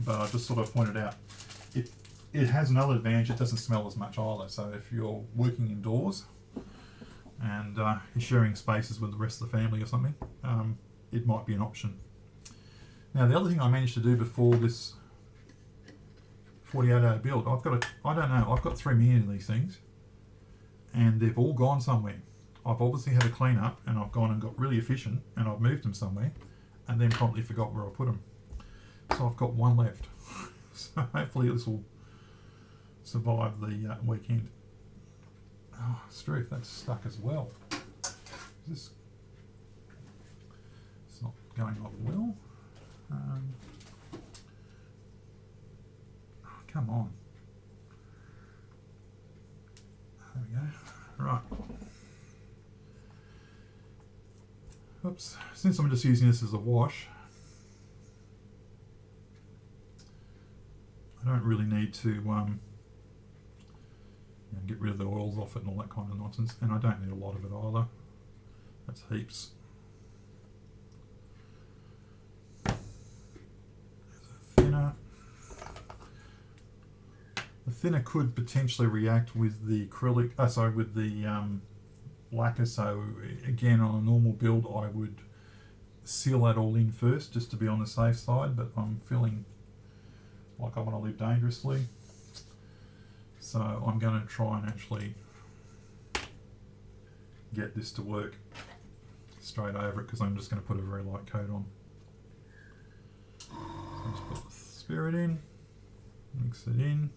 but I just sort of pointed out it has another advantage. It doesn't smell as much either. So if you're working indoors and you're sharing spaces with the rest of the family or something, it might be an option. Now the other thing I managed to do before this 48-hour build, I've got 3 million of these things, and they've all gone somewhere. I've obviously had a clean up, and I've gone and got really efficient, and I've moved them somewhere, and then promptly forgot where I put them. So I've got 1 left. So hopefully this will survive the weekend. Oh, Struth, that's stuck as well. It's not going off well. Come on. There we go. Right. Oops. Since I'm just using this as a wash, I don't really need to get rid of the oils off it and all that kind of nonsense. And I don't need a lot of it either. That's heaps. There's a thinner. The thinner could potentially react with the acrylic, with the lacquer. So again, on a normal build, I would seal that all in first, just to be on the safe side. But I'm feeling like I want to live dangerously, so I'm going to try and actually get this to work straight over it, because I'm just going to put a very light coat on. So just put the spirit in, mix it in.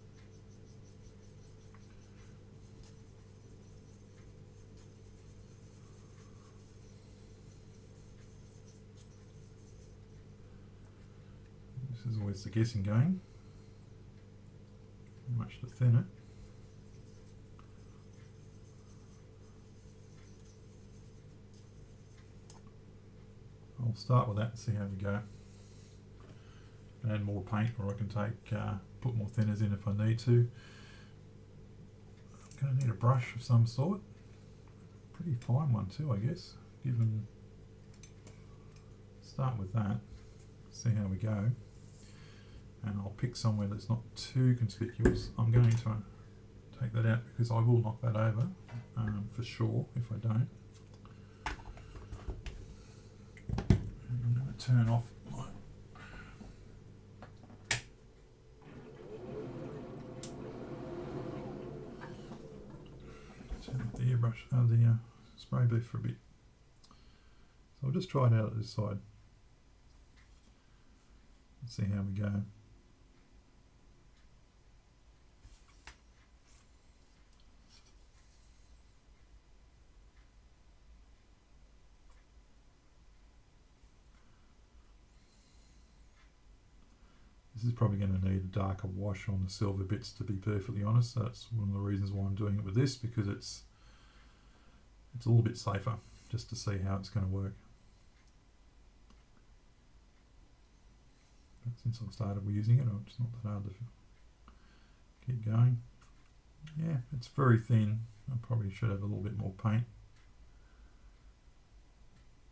This is always the guessing game. How much to thin it. I'll start with that and see how we go. I can add more paint, or I can put more thinners in if I need to. I'm going to need a brush of some sort. Pretty fine one too, I guess. Start with that. See how we go. And I'll pick somewhere that's not too conspicuous. I'm going to take that out because I will knock that over for sure if I don't. And I'm going to turn off my airbrush, the spray booth for a bit. So I'll just try it out at this side. Let's see how we go. This is probably going to need a darker wash on the silver bits, to be perfectly honest. That's one of the reasons why I'm doing it with this, because it's a little bit safer, just to see how it's going to work. But since I've started using it, it's not that hard to keep going. Yeah, it's very thin. I probably should have a little bit more paint,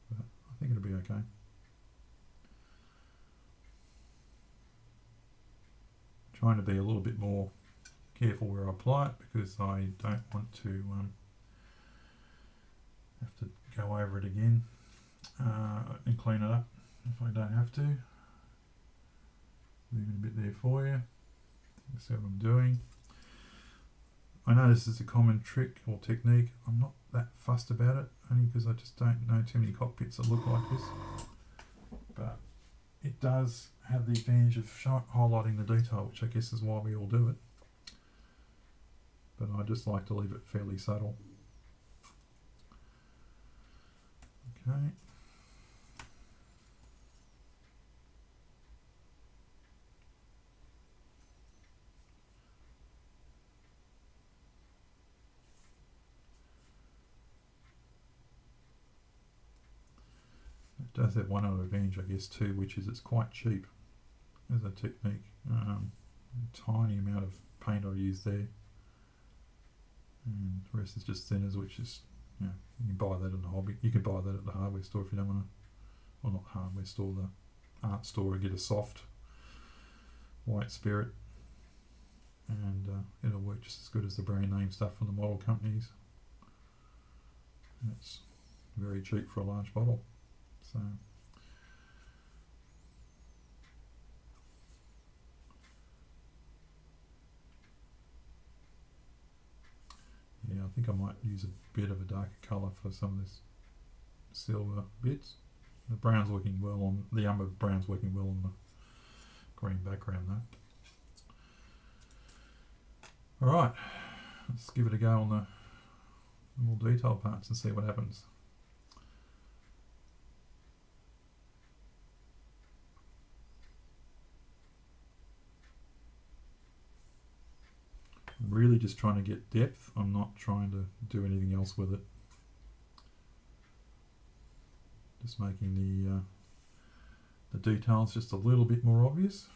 but I think it'll be okay. Trying to be a little bit more careful where I apply it, because I don't want to have to go over it again and clean it up if I don't have to. Leaving a bit there for you. See what I'm doing. I know this is a common trick or technique. I'm not that fussed about it, only because I just don't know too many cockpits that look like this. But it does have the advantage of highlighting the detail, which I guess is why we all do it. But I just like to leave it fairly subtle. Okay. It does have one other advantage, I guess, too, which is it's quite cheap as a technique. Tiny amount of paint I use there, and the rest is just thinners, which is, you know, you can buy that in the hobby. You can buy that at the hardware store if you don't want to, well, not hardware store, the art store, and get a soft white spirit, and it'll work just as good as the brand name stuff from the model companies. And it's very cheap for a large bottle. So yeah, I think I might use a bit of a darker colour for some of this silver bits. The brown's working well on the umber brown's working well on the green background though. Alright, let's give it a go on the more detailed parts and see what happens. I'm really just trying to get depth. I'm not trying to do anything else with it. Just making the details just a little bit more obvious.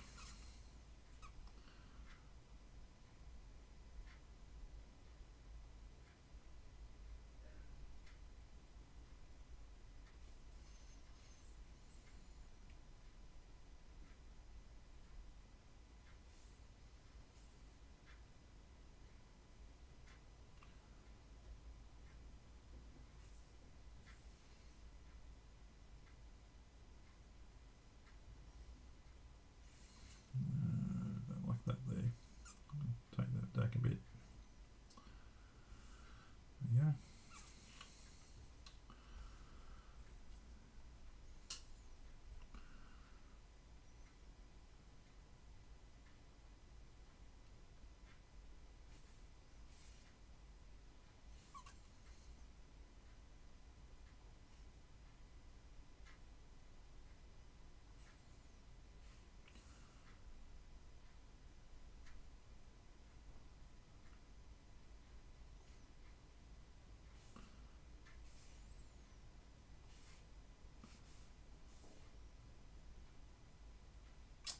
Don't like that there. Take that back a bit. There we go.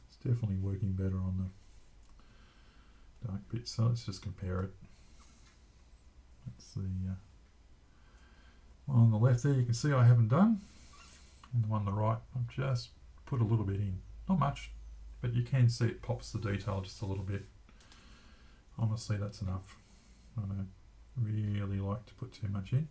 It's definitely working better on the dark bits, so let's just compare it. That's the one on the left there you can see I haven't done, and the one on the right I've just put a little bit in. Not much, but you can see it pops the detail just a little bit. Honestly, that's enough. I don't really like to put too much in.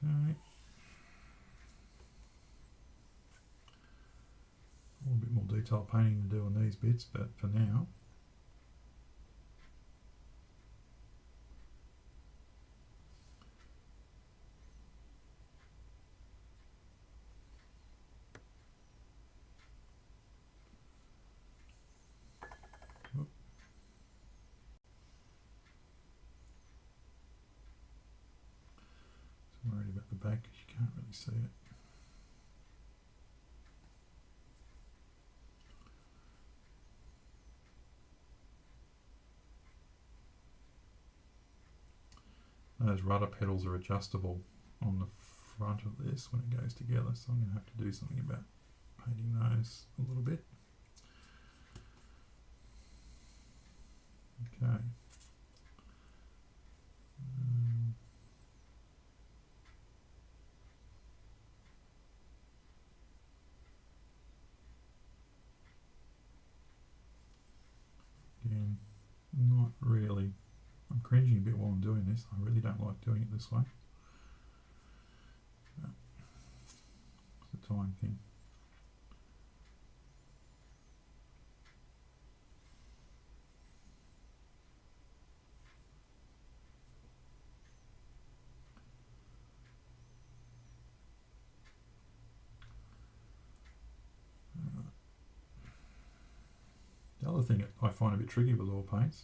Okay. A little bit more detail painting to do on these bits, but for now, I'm worried about the back because you can't really see it. those rudder pedals are adjustable on the front of this when it goes together, so I'm going to have to do something about painting those a little bit. Okay. Again, not really. I'm cringing a bit while I'm doing this. I really don't like doing it this way. It's a time thing. The other thing that I find a bit tricky with oil paints,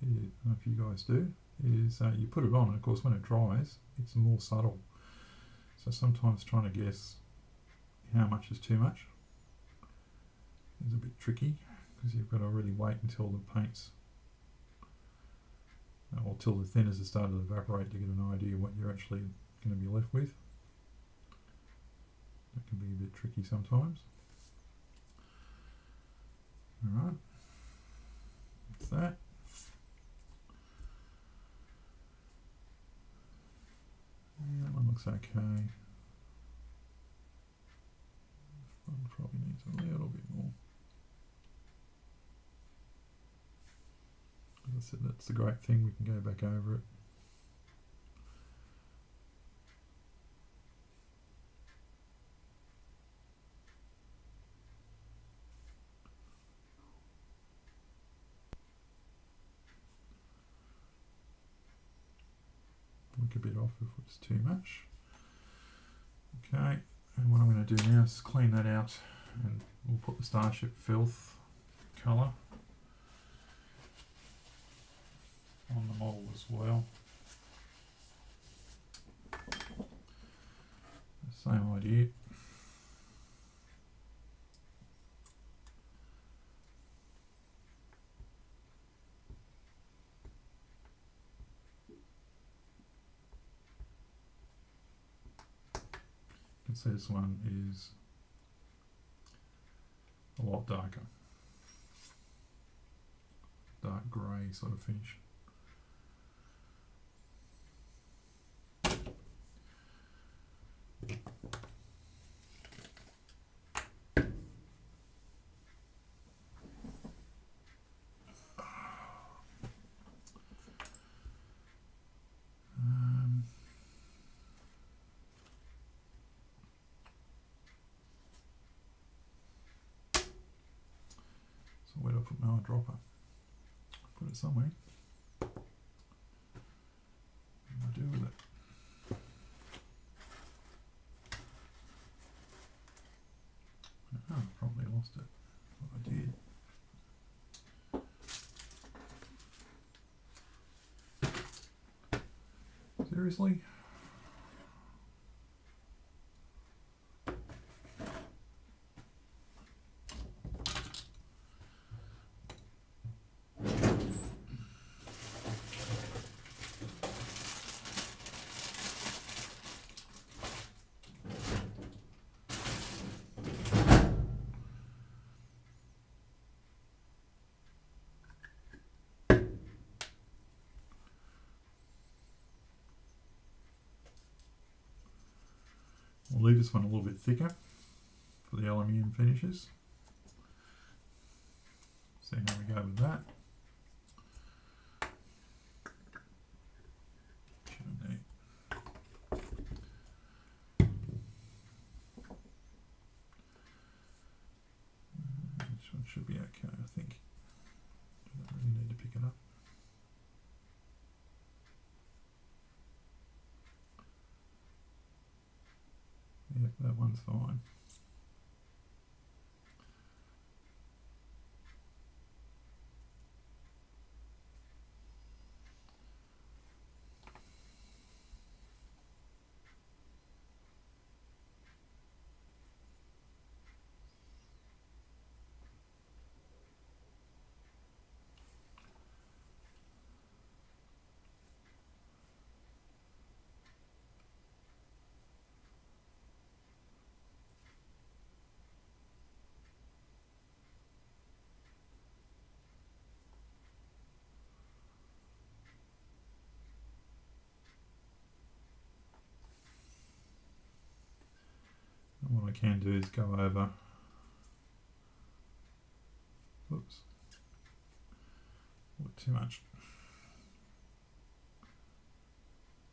I don't know if you guys do, is you put it on and of course when it dries it's more subtle. So sometimes trying to guess how much is too much is a bit tricky because you've got to really wait until the paint's, or till the thinners have started to evaporate to get an idea what you're actually going to be left with. That can be a bit tricky sometimes. Alright, that's that. Yeah, that one looks okay. This one probably needs a little bit more. As I said, that's the great thing, we can go back over it. Look a bit off if it's too much. Okay, and what I'm going to do now is clean that out and we'll put the Starship Filth colour on the mould as well. Same idea. You can see this one is a lot darker. Dark grey sort of finish. So where do I put my eyedropper? Put it somewhere. What do I do with it? Oh, probably lost it. What I did. Seriously? We'll leave this one a little bit thicker for the aluminium finishes. See how we go with that. This one should be okay, I think. Don't really need to pick it up. Yep, that one's fine. what I can do is go over, whoops, too much.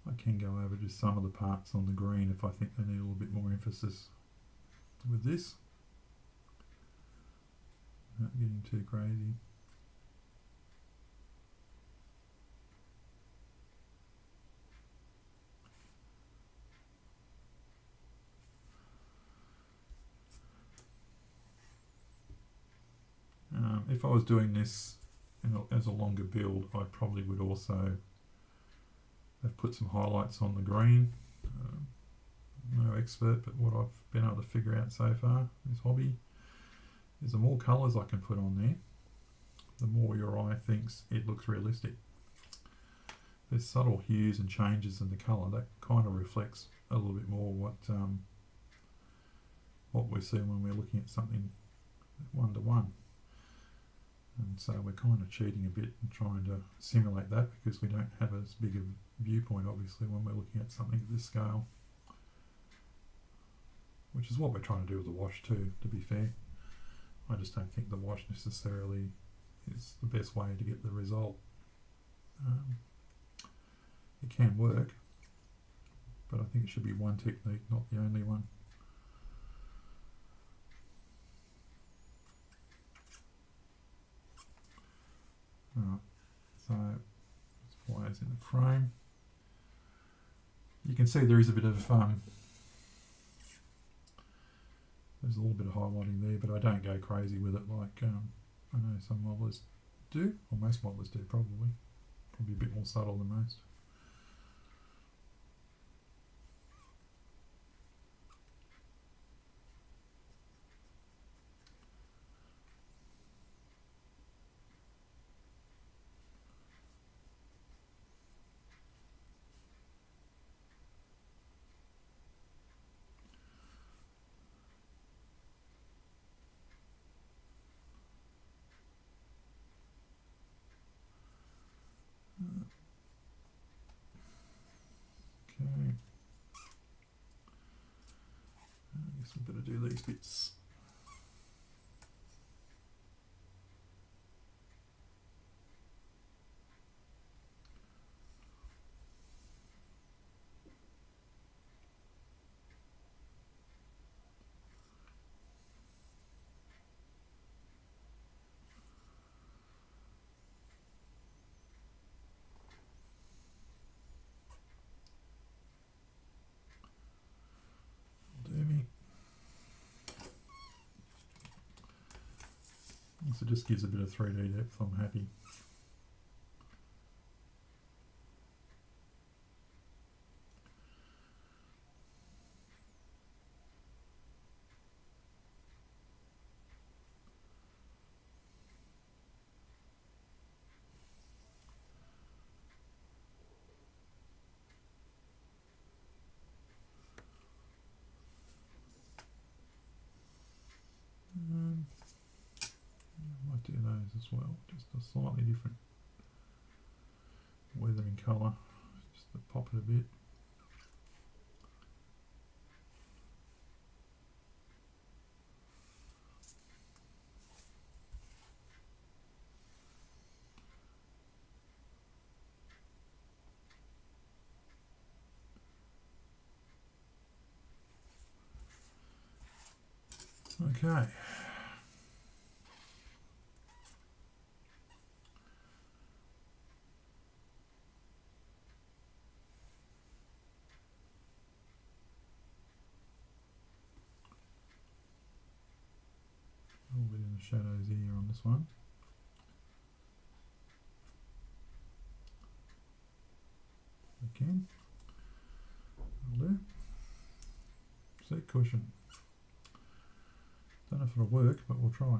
I can go over just some of the parts on the green if I think they need a little bit more emphasis with this. Not getting too crazy. If I was doing this as a longer build, I probably would also have put some highlights on the green. No expert, but what I've been able to figure out so far, this hobby, is the more colours I can put on there, the more your eye thinks it looks realistic. There's subtle hues and changes in the colour that kind of reflects a little bit more what we see when we're looking at something one-to-one. And so we're kind of cheating a bit and trying to simulate that because we don't have as big a viewpoint obviously when we're looking at something at this scale, which is what we're trying to do with the wash too, to be fair. I just don't think the wash necessarily is the best way to get the result. It can work, but I think it should be one technique, not the only one. Alright, so this wire's in the frame. You can see there is a bit of there's a little bit of highlighting there, but I don't go crazy with it like I know some modelers do, or most modelers do probably a bit more subtle than most. Okay, I guess we better do these bits. So it just gives a bit of 3D depth, I'm happy. Do those as well, just a slightly different weathering colour, just to pop it a bit. Okay. A little bit in the shadows here on this one. Again, that'll do. Seat cushion. Don't know if it'll work, but we'll try.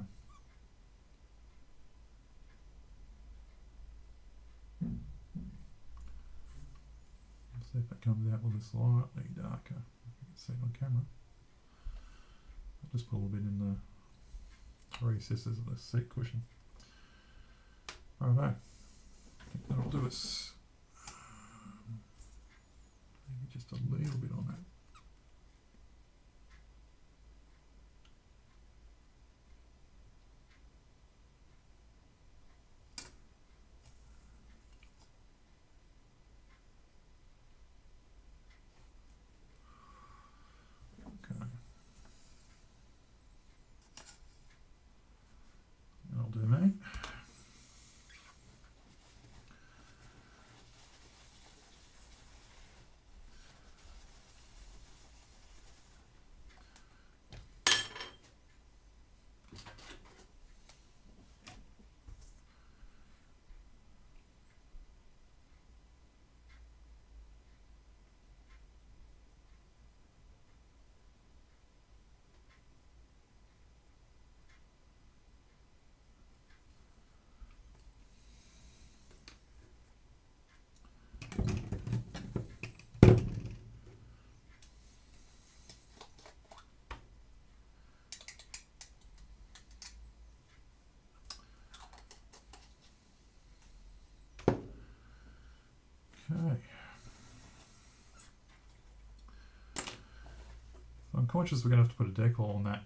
Let's see if that comes out with a slightly darker. You can see it on camera. I'll just put a little bit in the recesses of the seat cushion. Righto, I think that'll do us. Maybe just a little bit on that. Okay. So I'm conscious we're going to have to put a decal on that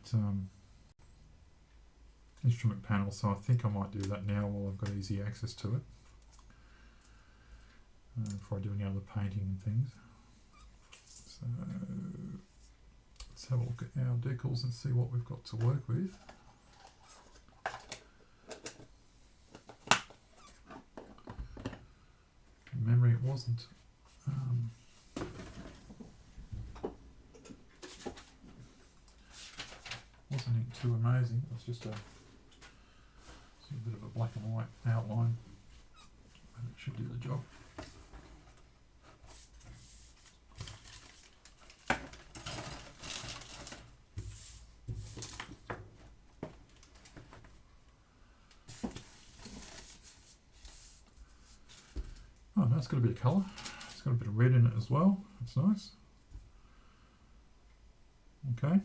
instrument panel, so I think I might do that now while I've got easy access to it, before I do any other painting and things. So let's have a look at our decals and see what we've got to work with. From memory, it wasn't too amazing. It was just a bit of a black and white outline, and it should do the job. Oh, no, it's got a bit of colour. It's got a bit of red in it as well. That's nice. Okay.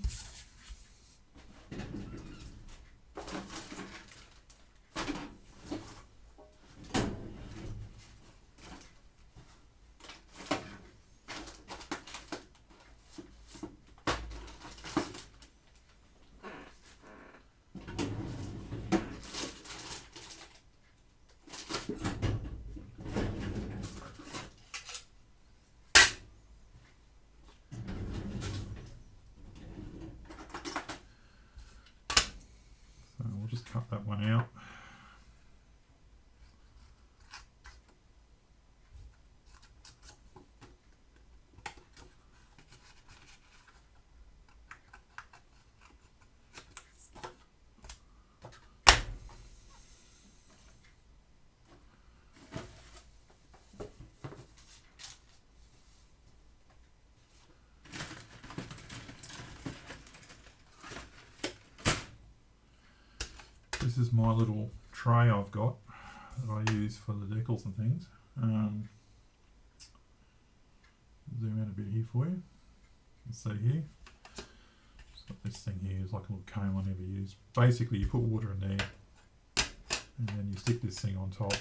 We'll just cut that one out. This is my little tray I've got that I use for the decals and things. Zoom out a bit here for you. You can see here. Just got this thing here, it's like a little comb I never use. Basically, you put water in there, and then you stick this thing on top,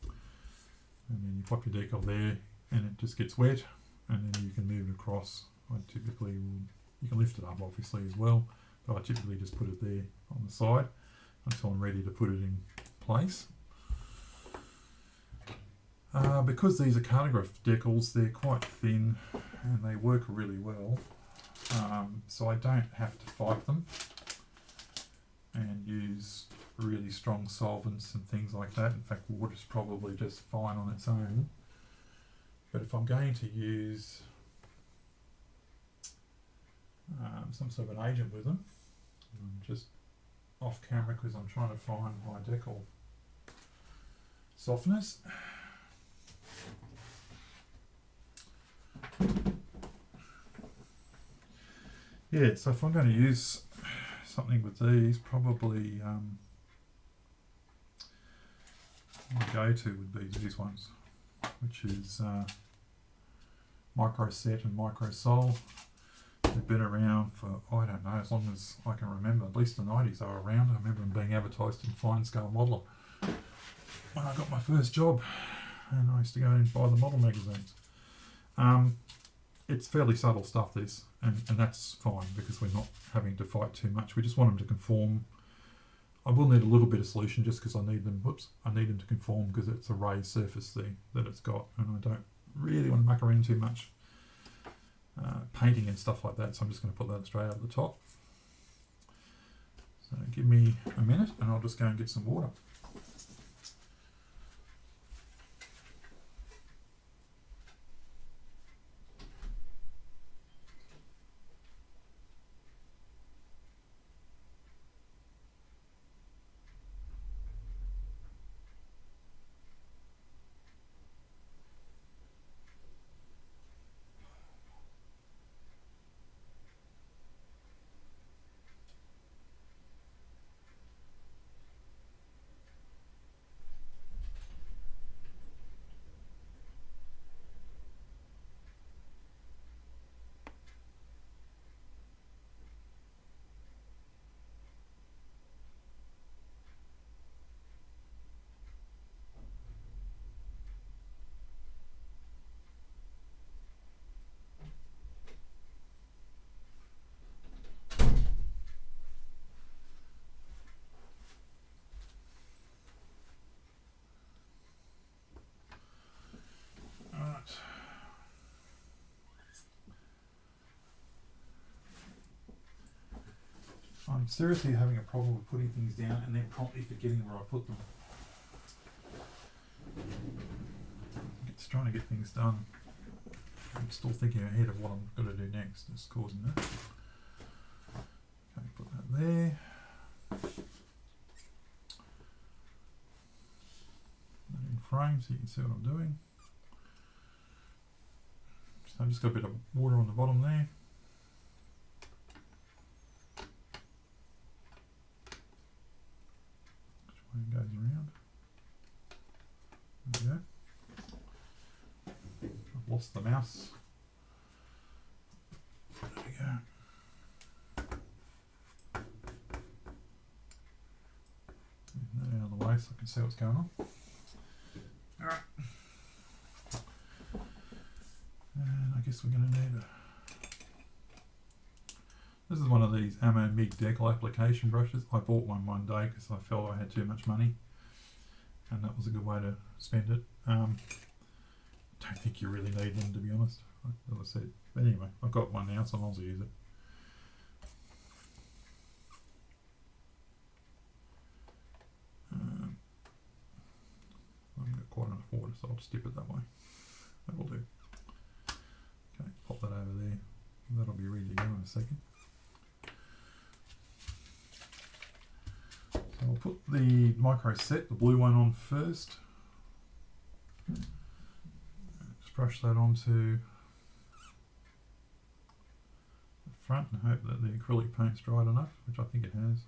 and then you pop your decal there, and it just gets wet, and then you can move it across. I typically will, you can lift it up obviously as well, but I typically just put it there on the side until I'm ready to put it in place. Because these are cartograph decals, they're quite thin and they work really well, so I don't have to fight them and use really strong solvents and things like that. In fact, water's probably just fine on its own. But if I'm going to use some sort of an agent with them, just off camera because I'm trying to find my decal softeners. Yeah, so if I'm going to use something with these, probably my go-to would be these ones, which is Micro Set and Micro Sol. They've been around for, I don't know, as long as I can remember. At least the 90s they were around. I remember them being advertised in Fine Scale Modeller when I got my first job, and I used to go and buy the model magazines. It's fairly subtle stuff, this, and that's fine because we're not having to fight too much. We just want them to conform. I will need a little bit of solution just because I need them, I need them to conform because it's a raised surface there that it's got, and I don't really want to muck around too much painting and stuff like that, so I'm just going to put that straight out the top. So give me a minute and I'll just go and get some water. I'm seriously having a problem with putting things down and then promptly forgetting where I put them. It's trying to get things done. I'm still thinking ahead of what I'm going to do next. It's causing that. Okay, put that there. Put that in frame so you can see what I'm doing. So I've just got a bit of water on the bottom there. Which way it goes around. There we go. I've lost the mouse. There we go. Move that out of the way so I can see what's going on. Alright. And I guess we're going to need a... This is one of these Ammo MIG decal application brushes. I bought one day because I felt I had too much money. And that was a good way to spend it. Don't think you really need them, to be honest, as I said. But anyway, I've got one now, so I might as well use it. I haven't got quite enough water, so I'll just dip it that way. That'll do. Okay, pop that over there. That'll be ready to go in a second. So I'll put the micro set, the blue one, on first. Just brush that onto the front and hope that the acrylic paint's dried enough, which I think it has,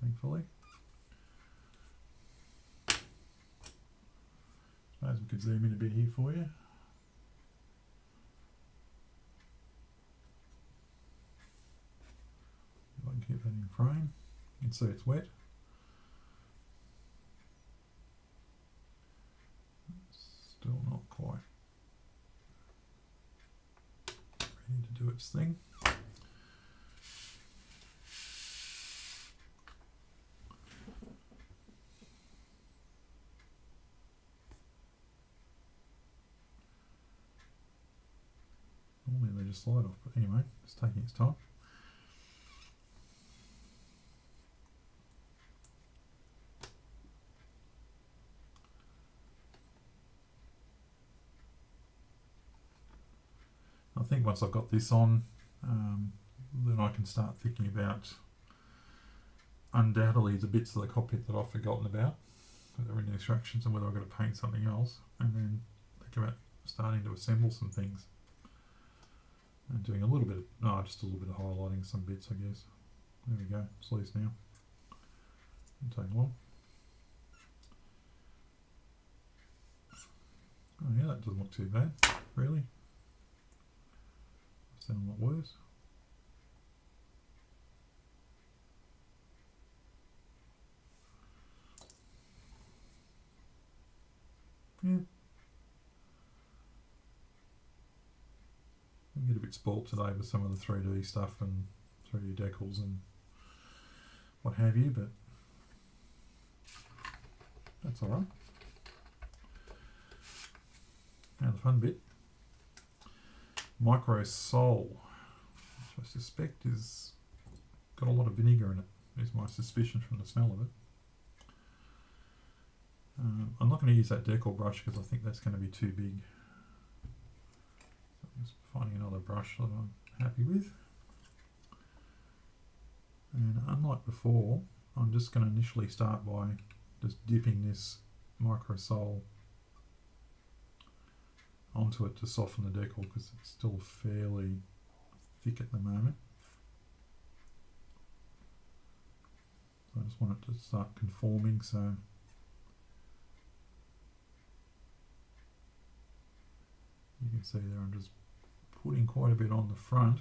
thankfully. Suppose we could zoom in a bit here for you. If I can keep that in frame, you can see it's wet. Still not quite ready to do its thing. Normally they just slide off, but anyway, it's taking its time. I think once I've got this on, then I can start thinking about undoubtedly the bits of the cockpit that I've forgotten about that are in the instructions, and whether I've got to paint something else, and then think about starting to assemble some things and doing a little bit of, just a little bit of highlighting some bits, I guess. There we go, it's loose now. Doesn't take long. Oh yeah, that doesn't look too bad, really. Sound a lot worse. Yeah. I get a bit spoilt today with some of the 3D stuff and 3D decals and what have you, but that's alright. Now the fun bit. Micro sole, which I suspect is got a lot of vinegar in it, is my suspicion from the smell of it. I'm not going to use that decal brush because I think that's going to be too big. So I'm just finding another brush that I'm happy with. And unlike before, I'm just going to initially start by just dipping this micro sole onto it to soften the decal because it's still fairly thick at the moment. So I just want it to start conforming, so you can see there I'm just putting quite a bit on the front,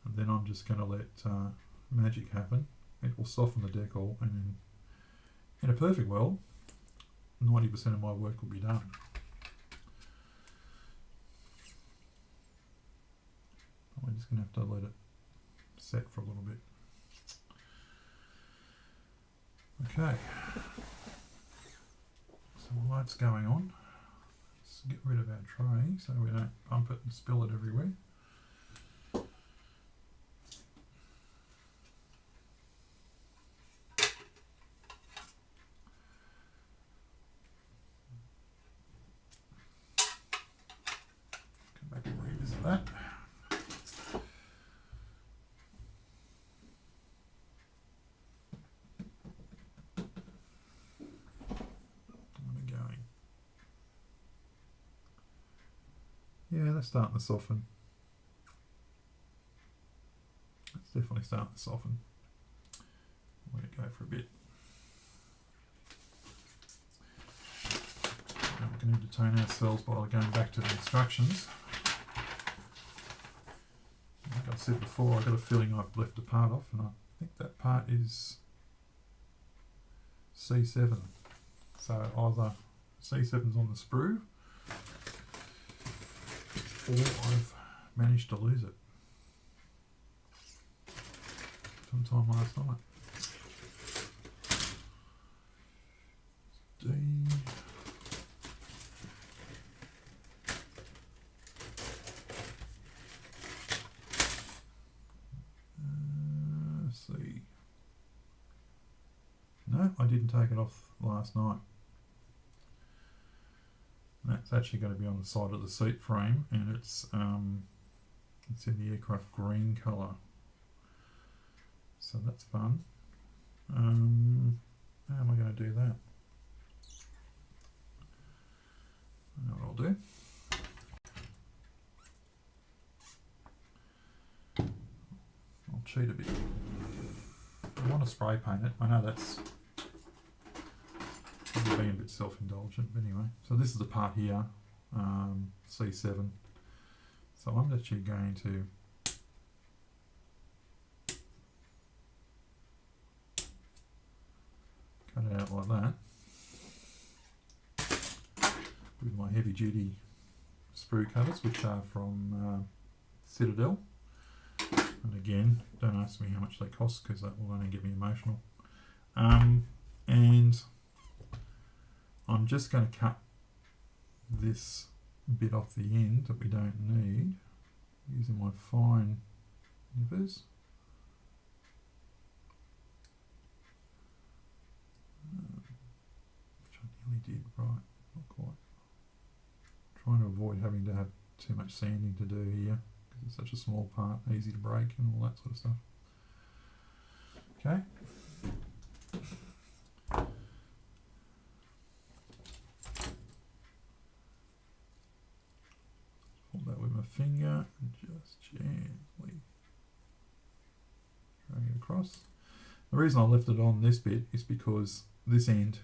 and then I'm just going to let magic happen. It will soften the decal, and then in a perfect world 90% of my work will be done. I'm just going to have to let it set for a little bit. Okay, so while that's going on, let's get rid of our tray so we don't bump it and spill it everywhere. like that. Yeah, they're starting to soften. It's definitely starting to soften. Let it go for a bit. Now we can entertain ourselves by going back to the instructions. Like I said before, I've got a feeling I've left a part off, and I think that part is C7. So either C7's on the sprue, or I've managed to lose it sometime last night. D. C. No, I didn't take it off last night. That's actually going to be on the side of the seat frame, and it's in the aircraft green colour, so that's fun. How am I going to do that? I know what I'll do. I'll cheat a bit. I want to spray paint it. I know that's being a bit self-indulgent, but anyway. So this is the part here, C7. So I'm actually going to cut it out like that with my heavy-duty sprue cutters, which are from Citadel. And again, don't ask me how much they cost, because that will only get me emotional. And I'm just going to cut this bit off the end that we don't need using my fine nippers. Which I nearly did, right, not quite. Trying to avoid having to have too much sanding to do here, because it's such a small part, easy to break and all that sort of stuff. Okay. Hold that with my finger and just gently drag it across. The reason I left it on this bit is because this end,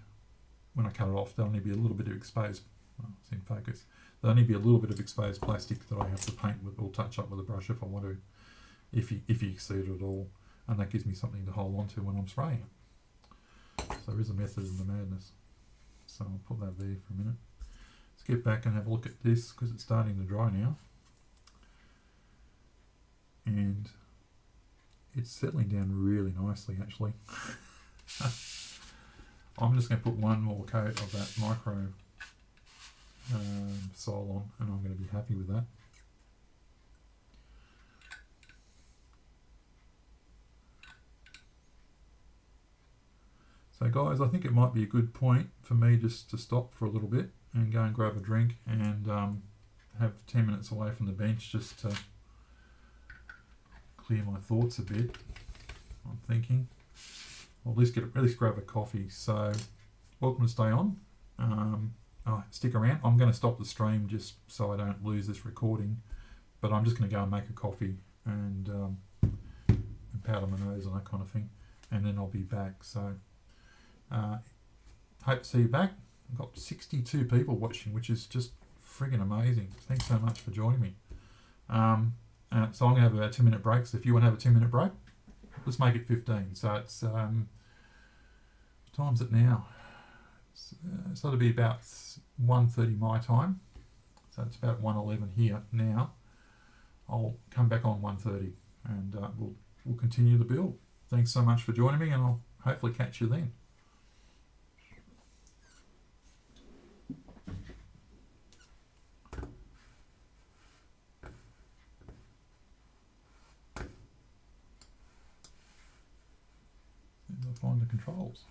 when I cut it off, there'll only be a little bit of exposed, well, it's in focus, there'll only be a little bit of exposed plastic that I have to paint with or touch up with a brush if I want to, if you exceed it at all, and that gives me something to hold on to when I'm spraying it. So there is a method in the madness. So I'll put that there for a minute. Let's get back and have a look at this, because it's starting to dry now. And it's settling down really nicely, actually. I'm just going to put one more coat of that micro sol on, and I'm going to be happy with that. So guys, I think it might be a good point for me just to stop for a little bit and go and grab a drink and have 10 minutes away from the bench just to clear my thoughts a bit. I'm thinking, well, at least grab a coffee. So welcome to stay on. Stick around. I'm going to stop the stream just so I don't lose this recording, but I'm just going to go and make a coffee and powder my nose and that kind of thing, and then I'll be back. So hope to see you back. I've got 62 people watching, which is just friggin' amazing. Thanks so much for joining me. So I'm going to have about 2-minute breaks. If you want to have a 2-minute break, let's make it 15. So it's what time's it now? So it'll be about 1:30 my time. So it's about 1:11 here now. I'll come back on 1:30 and we'll continue the build. Thanks so much for joining me, and I'll hopefully catch you then. Find the controls.